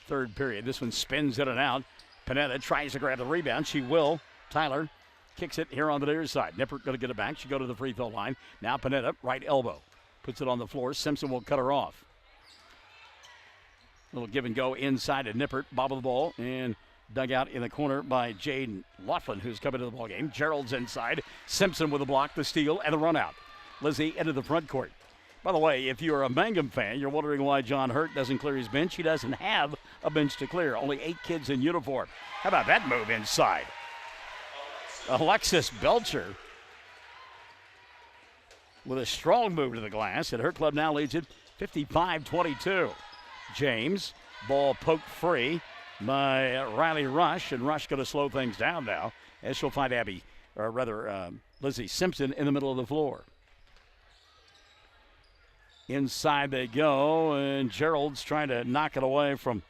third period. This one spins in and out. Panetta tries to grab the rebound. She will. Tyler kicks it here on the near side. Nippert going to get it back. She go to the free throw line. Now Panetta, right elbow. Puts it on the floor. Simpson will cut her off. Little give and go inside to Nippert. Bobble the ball and dug out in the corner by Jade Laughlin, who's coming to the ball game. Gerald's inside. Simpson with a block, the steal, and the run out. Lizzie into the front court. By the way, if you're a Mangum fan, you're wondering why John Hurt doesn't clear his bench. He doesn't have a bench to clear. Only 8 kids in uniform. How about that move inside? Alexis Belcher with a strong move to the glass, and her club now leads it 55-22. James, ball poked free by Riley Rush, and Rush going to slow things down now as she'll find Lizzie Simpson in the middle of the floor. Inside they go, and Gerald's trying to knock it away from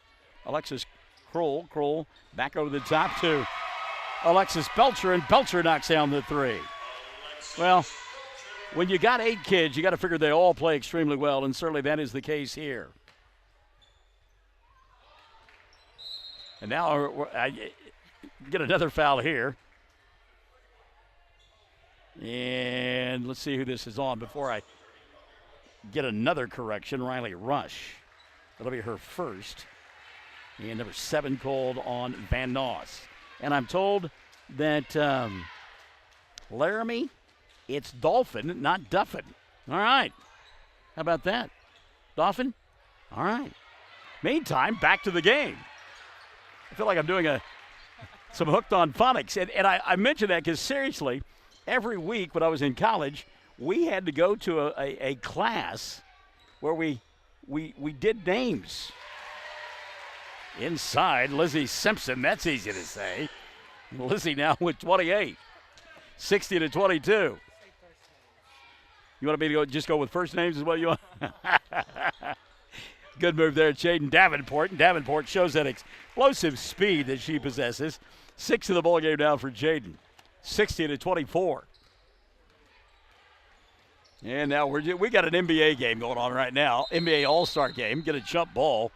Alexis Kroll. Kroll back over the top to Alexis Belcher, and Belcher knocks down the 3. Well, when you got 8 kids, you got to figure they all play extremely well, and certainly that is the case here. And now I get another foul here. And let's see who this is on before I get another correction. Riley Rush. That'll be her first. And number 7 called on Vanoss. And I'm told that Laramie, it's Dolphin, not Duffin. All right. How about that? Dolphin? All right. Meantime, back to the game. I feel like I'm doing some Hooked on Phonics. And I mention that because, seriously, every week when I was in college, we had to go to a class where we did names. Inside, Lizzie Simpson. That's easy to say. Lizzie now with 28. 60-22. You want me to just go with first names as well? You want? Good move there, Jaden Davenport. And Davenport shows that explosive speed that she possesses. 6 in the ball game now for Jaden. 60-24. And now we got an NBA game going on right now. NBA All-Star game. Get a jump ball.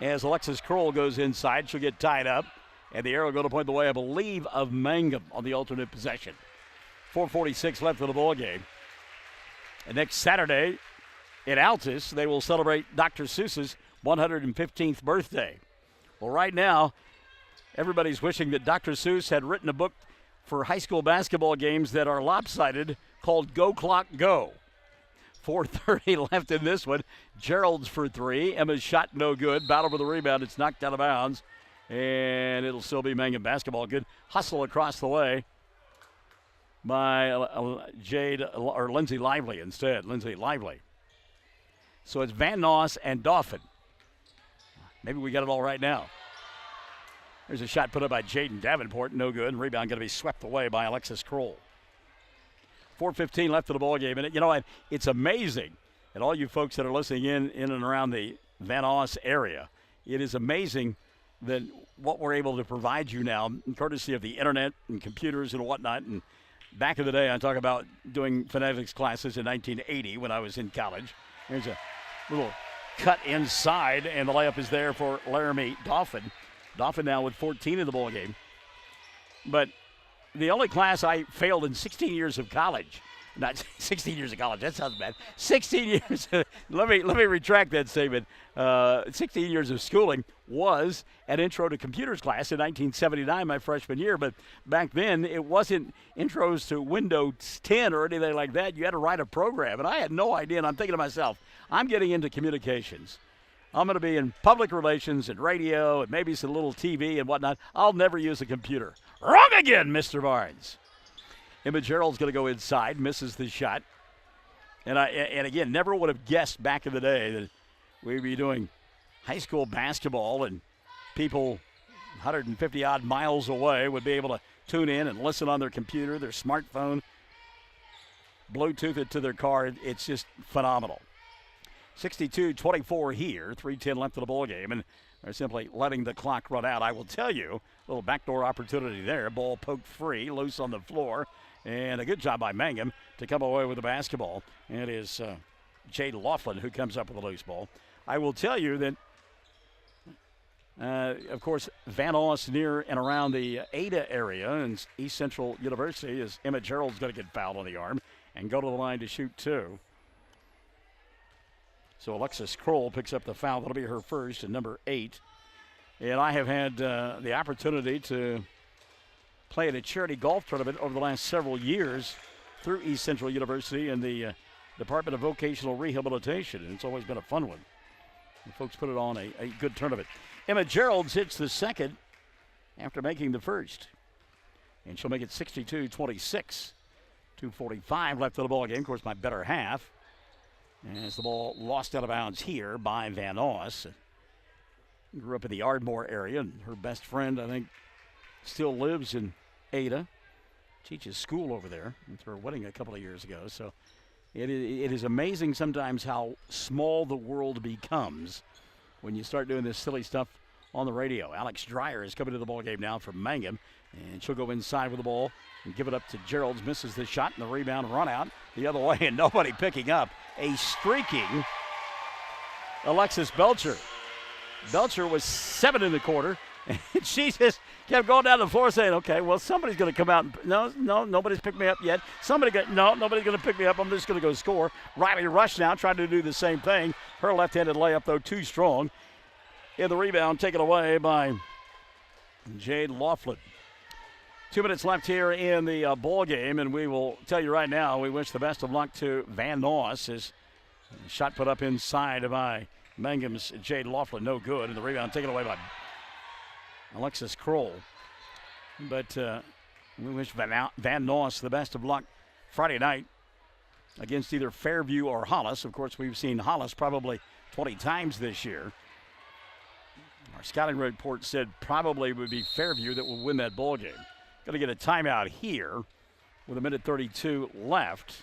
As Alexis Kroll goes inside, she'll get tied up. And the arrow going to point the way, I believe, of Mangum on the alternate possession. 4:46 left in the ball game. And next Saturday in Altus, they will celebrate Dr. Seuss's 115th birthday. Well, right now, everybody's wishing that Dr. Seuss had written a book for high school basketball games that are lopsided called Go Clock Go. 4:30 left in this one. Gerald's for three. Emma's shot no good. Battle for the rebound. It's knocked out of bounds. And it'll still be Mangum basketball. Good hustle across the way by Lindsay Lively instead. Lindsay Lively. So it's Vanoss and Dauphin. Maybe we got it all right now. There's a shot put up by Jaden Davenport. No good. And rebound going to be swept away by Alexis Kroll. 4:15 left in the ball game. And, you know, it's amazing. And all you folks that are listening in and around the Vanoss area, it is amazing that what we're able to provide you now, courtesy of the internet and computers and whatnot. And back in the day, I talk about doing phonetics classes in 1980 when I was in college. There's a little cut inside, and the layup is there for Laramie Dauphin. Dauphin now with 14 in the ball game. But the only class I failed in 16 years of college, not 16 years of college, that sounds bad. 16 years, let me retract that statement. 16 years of schooling was an intro to computers class in 1979, my freshman year. But back then, it wasn't intros to Windows 10 or anything like that. You had to write a program, and I had no idea. And I'm thinking to myself, I'm getting into communications. I'm going to be in public relations and radio and maybe some little TV and whatnot. I'll never use a computer. Wrong again, Mr. Barnes. Emma Gerald's going to go inside, misses the shot. And again, never would have guessed back in the day that we'd be doing high school basketball and people 150-odd miles away would be able to tune in and listen on their computer, their smartphone, Bluetooth it to their car. It's just phenomenal. 62-24 here, 3:10 left in the ball game, and they're simply letting the clock run out. I will tell you, a little backdoor opportunity there. Ball poked free, loose on the floor, and a good job by Mangum to come away with the basketball. And it is Jade Laughlin who comes up with a loose ball. I will tell you that, of course, Vanoss near and around the Ada area and East Central University is Emma Gerald's going to get fouled on the arm and go to the line to shoot two. So Alexis Kroll picks up the foul. That'll be her first and number 8. And I have had the opportunity to play at a charity golf tournament over the last several years through East Central University and the Department of Vocational Rehabilitation. And it's always been a fun one. The folks put it on a good tournament. Emma Gerald's hits the second after making the first. And she'll make it 62-26. 2:45 left in the ball game. Of course, my better half. As the ball lost out of bounds here by Vanoss. Grew up in the Ardmore area, and her best friend, I think, still lives in Ada. Teaches school over there. Went through her wedding a couple of years ago. So it is amazing sometimes how small the world becomes when you start doing this silly stuff on the radio. Alex Dreyer is coming to the ball game now from Mangum, and she'll go inside with the ball and give it up to Gerald's. Misses the shot, and the rebound run out the other way, and nobody picking up. A streaking Alexis Belcher. Belcher was 7 in the quarter, and she just kept going down the floor saying, okay, well, somebody's going to come out. Nobody's picked me up yet. Nobody's going to pick me up. I'm just going to go score. Riley Rush now trying to do the same thing. Her left-handed layup, though, too strong. And the rebound taken away by Jade Laughlin. 2 minutes left here in the ball game, and we will tell you right now, we wish the best of luck to Vanoss. His shot put up inside by Mangum's Jade Laughlin, no good, and the rebound taken away by Alexis Kroll. But we wish Vanoss the best of luck Friday night against either Fairview or Hollis. Of course, we've seen Hollis probably 20 times this year. Our scouting report said probably would be Fairview that will win that ball game. Going to get a timeout here with 1:32 left.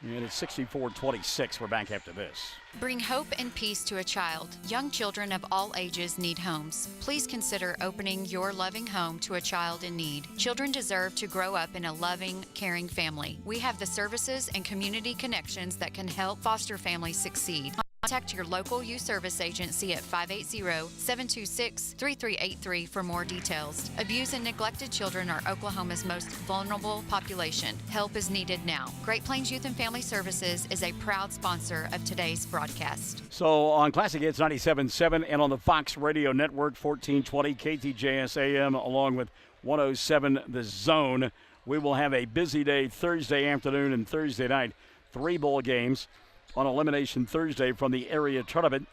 And it's 64-26. We're back after this. Bring hope and peace to a child. Young children of all ages need homes. Please consider opening your loving home to a child in need. Children deserve to grow up in a loving, caring family. We have the services and community connections that can help foster families succeed. Contact your local youth service agency at 580-726-3383 for more details. Abused and neglected children are Oklahoma's most vulnerable population. Help is needed now. Great Plains Youth and Family Services is a proud sponsor of today's broadcast. So on Classic Hits 97.7 and on the Fox Radio Network 1420 KTJS AM along with 107 The Zone, we will have a busy day Thursday afternoon and Thursday night 3 bowl games on Elimination Thursday from the area tournament.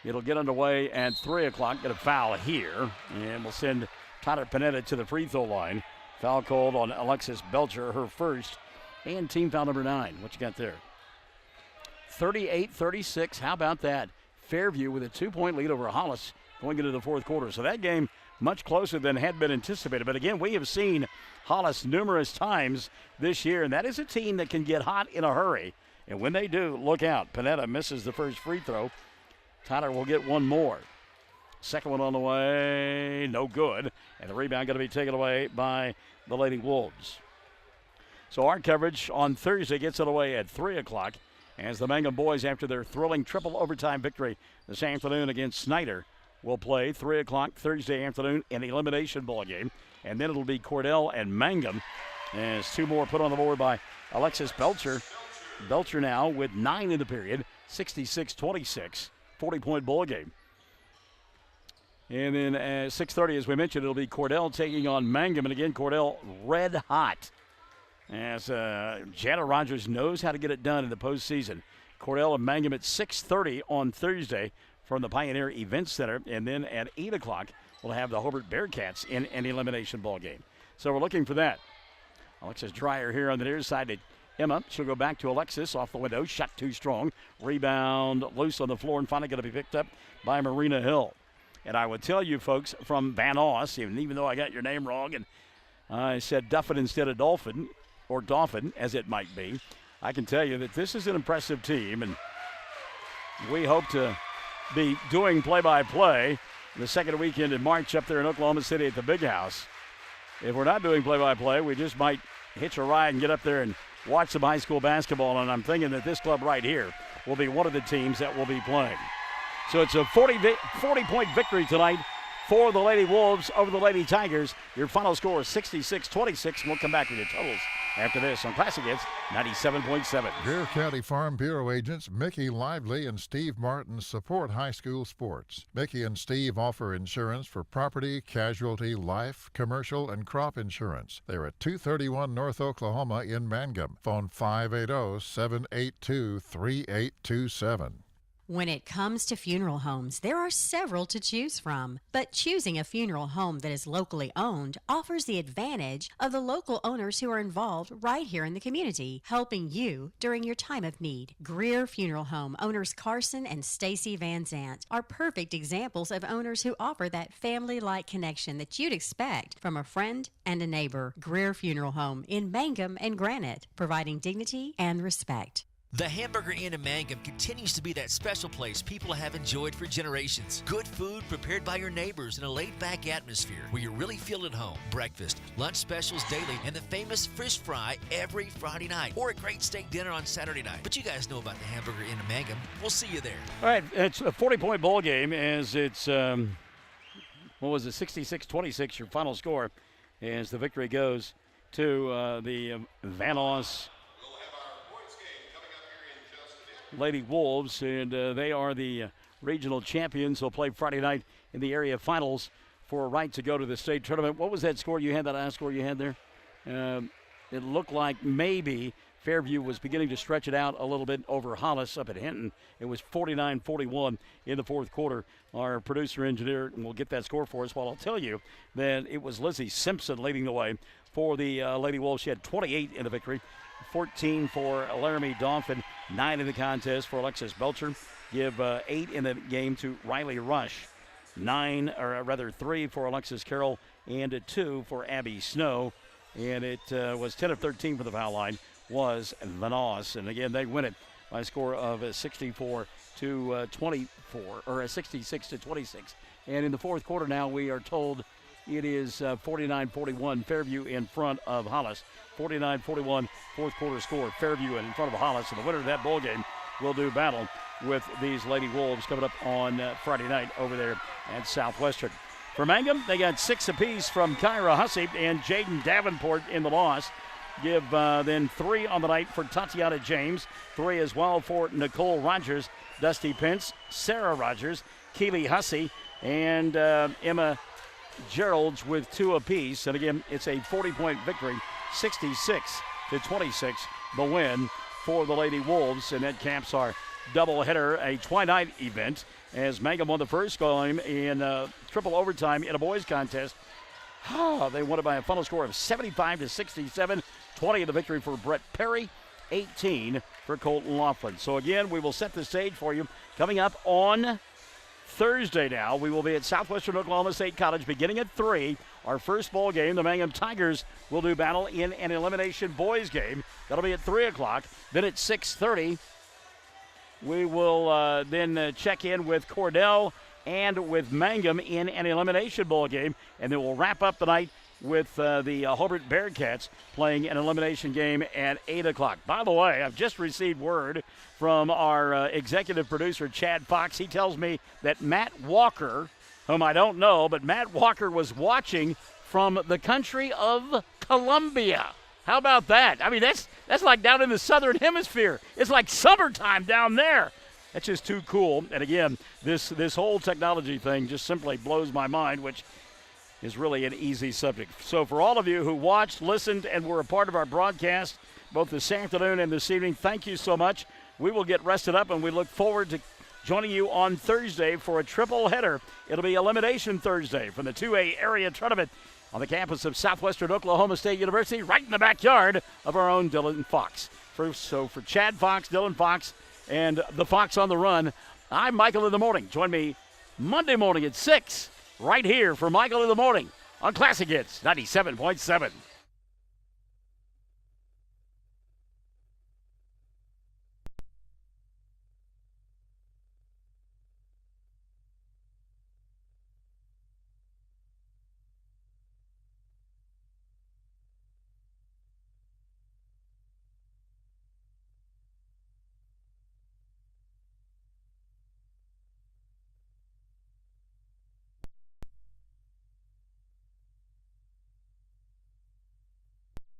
It'll get underway at 3 o'clock. Get a foul here, and we'll send Tyler Panetta to the free throw line. Foul called on Alexis Belcher, her first, and team foul number 9. What you got there? 38-36. How about that? Fairview with a 2-point lead over Hollis going into the fourth quarter. So that game much closer than had been anticipated. But again, we have seen Hollis numerous times this year, and that is a team that can get hot in a hurry. And when they do, look out. Panetta misses the first free throw. Tyler will get one more. Second one on the way, no good. And the rebound going to be taken away by the Lady Wolves. So our coverage on Thursday gets underway at 3 o'clock as the Mangum boys, after their thrilling triple overtime victory this afternoon against Snyder, will play 3 o'clock Thursday afternoon in the elimination ball game. And then it'll be Cordell and Mangum as 2 more put on the board by Alexis Belcher. Belcher now with 9 in the period, 66-26, 40-point ball game. And then at 6:30, as we mentioned, it'll be Cordell taking on Mangum. And again, Cordell red hot as Jana Rogers knows how to get it done in the postseason. Cordell and Mangum at 6:30 on Thursday from the Pioneer Event Center. And then at 8 o'clock, we'll have the Hobart Bearcats in an elimination ball game. So we're looking for that. Alexis Dreyer here on the near side to Emma. She'll go back to Alexis off the window. Shot too strong. Rebound loose on the floor and finally going to be picked up by Marina Hill. And I would tell you folks from Vanoss, even though I got your name wrong and I said Duffin instead of Dolphin, or Dolphin as it might be, I can tell you that this is an impressive team, and we hope to be doing play-by-play the second weekend in March up there in Oklahoma City at the Big House. If we're not doing play-by-play, we just might hitch a ride and get up there and watch some high school basketball, and I'm thinking that this club right here will be one of the teams that will be playing. So it's a 40-point victory tonight for the Lady Wolves over the Lady Tigers. Your final score is 66-26, and we'll come back with your totals after this on Classic Hits 97.7. Greer County Farm Bureau agents Mickey Lively and Steve Martin support high school sports. Mickey and Steve offer insurance for property, casualty, life, commercial, and crop insurance. They're at 231 North Oklahoma in Mangum. Phone 580-782-3827. When it comes to funeral homes, there are several to choose from. But choosing a funeral home that is locally owned offers the advantage of the local owners who are involved right here in the community, helping you during your time of need. Greer Funeral Home owners Carson and Stacy Van Zant are perfect examples of owners who offer that family-like connection that you'd expect from a friend and a neighbor. Greer Funeral Home in Mangum and Granite, providing dignity and respect. The Hamburger Inn in Mangum continues to be that special place people have enjoyed for generations. Good food prepared by your neighbors in a laid-back atmosphere where you really feel at home. Breakfast, lunch specials daily, and the famous fish fry every Friday night. Or a great steak dinner on Saturday night. But you guys know about the Hamburger Inn in Mangum. We'll see you there. All right, it's a 40-point ball game as it's, 66-26, your final score, as the victory goes to the Vanoss Lady Wolves, and they are the regional champions. They'll play Friday night in the area finals for a right to go to the state tournament. What was that score you had, that last score you had there? It looked like maybe Fairview was beginning to stretch it out a little bit over Hollis up at Hinton. It was 49-41 in the fourth quarter. Our producer engineer will get that score for us. While I'll tell you that it was Lizzie Simpson leading the way for the Lady Wolves. She had 28 in the victory. 14 for Laramie Dolphin, 9 in the contest for Alexis Belcher. Give 8 in the game to Riley Rush. 3 for Alexis Carroll, and 2 for Abby Snow. And it was 10 of 13 for the foul line was Vanoss. And again, they win it by a score of 64-24, or 66-26. And in the fourth quarter now, we are told it is 49-41, Fairview in front of Hollis. 49-41, fourth quarter score, Fairview in front of Hollis. And the winner of that ball game will do battle with these Lady Wolves coming up on Friday night over there at Southwestern. For Mangum, they got 6 apiece from Kyra Hussey and Jaden Davenport in the loss. Give then 3 on the night for Tatiana James, 3 as well for Nicole Rogers, Dusty Pence, Sarah Rogers, Keely Hussey, and Emma Geralds with 2 apiece. And again, it's a 40-point victory, 66-26, the win for the Lady Wolves, and that caps our doubleheader, a twilight event, as Mangum won the first game in triple overtime in a boys contest. They won it by a final score of 75-67. 20 in the victory for Brett Perry, 18 for Colton Laughlin. So again, we will set the stage for you. Coming up on Thursday now, we will be at Southwestern Oklahoma State College beginning at 3. Our first ball game, the Mangum Tigers will do battle in an elimination boys game. That'll be at 3 o'clock. Then at 6:30, we will then check in with Cornell and with Mangum in an elimination bowl game. And then we'll wrap up the night with the Hobart Bearcats playing an elimination game at 8 o'clock. By the way, I've just received word from our executive producer, Chad Fox. He tells me that Matt Walker, whom I don't know, but Matt Walker was watching from the country of Colombia. How about that? I mean, that's like down in the southern hemisphere. It's like summertime down there. That's just too cool. And again, this whole technology thing just simply blows my mind, which is really an easy subject. So for all of you who watched, listened, and were a part of our broadcast both this afternoon and this evening, thank you so much. We will get rested up, and we look forward to joining you on Thursday for a triple header. It'll be Elimination Thursday from the 2A area tournament on the campus of Southwestern Oklahoma State University, right in the backyard of our own Dylan Fox. So for Chad Fox, Dylan Fox, and the Fox on the Run, I'm Michael in the Morning. Join me Monday morning at 6, right here for Michael in the Morning on Classic Hits 97.7.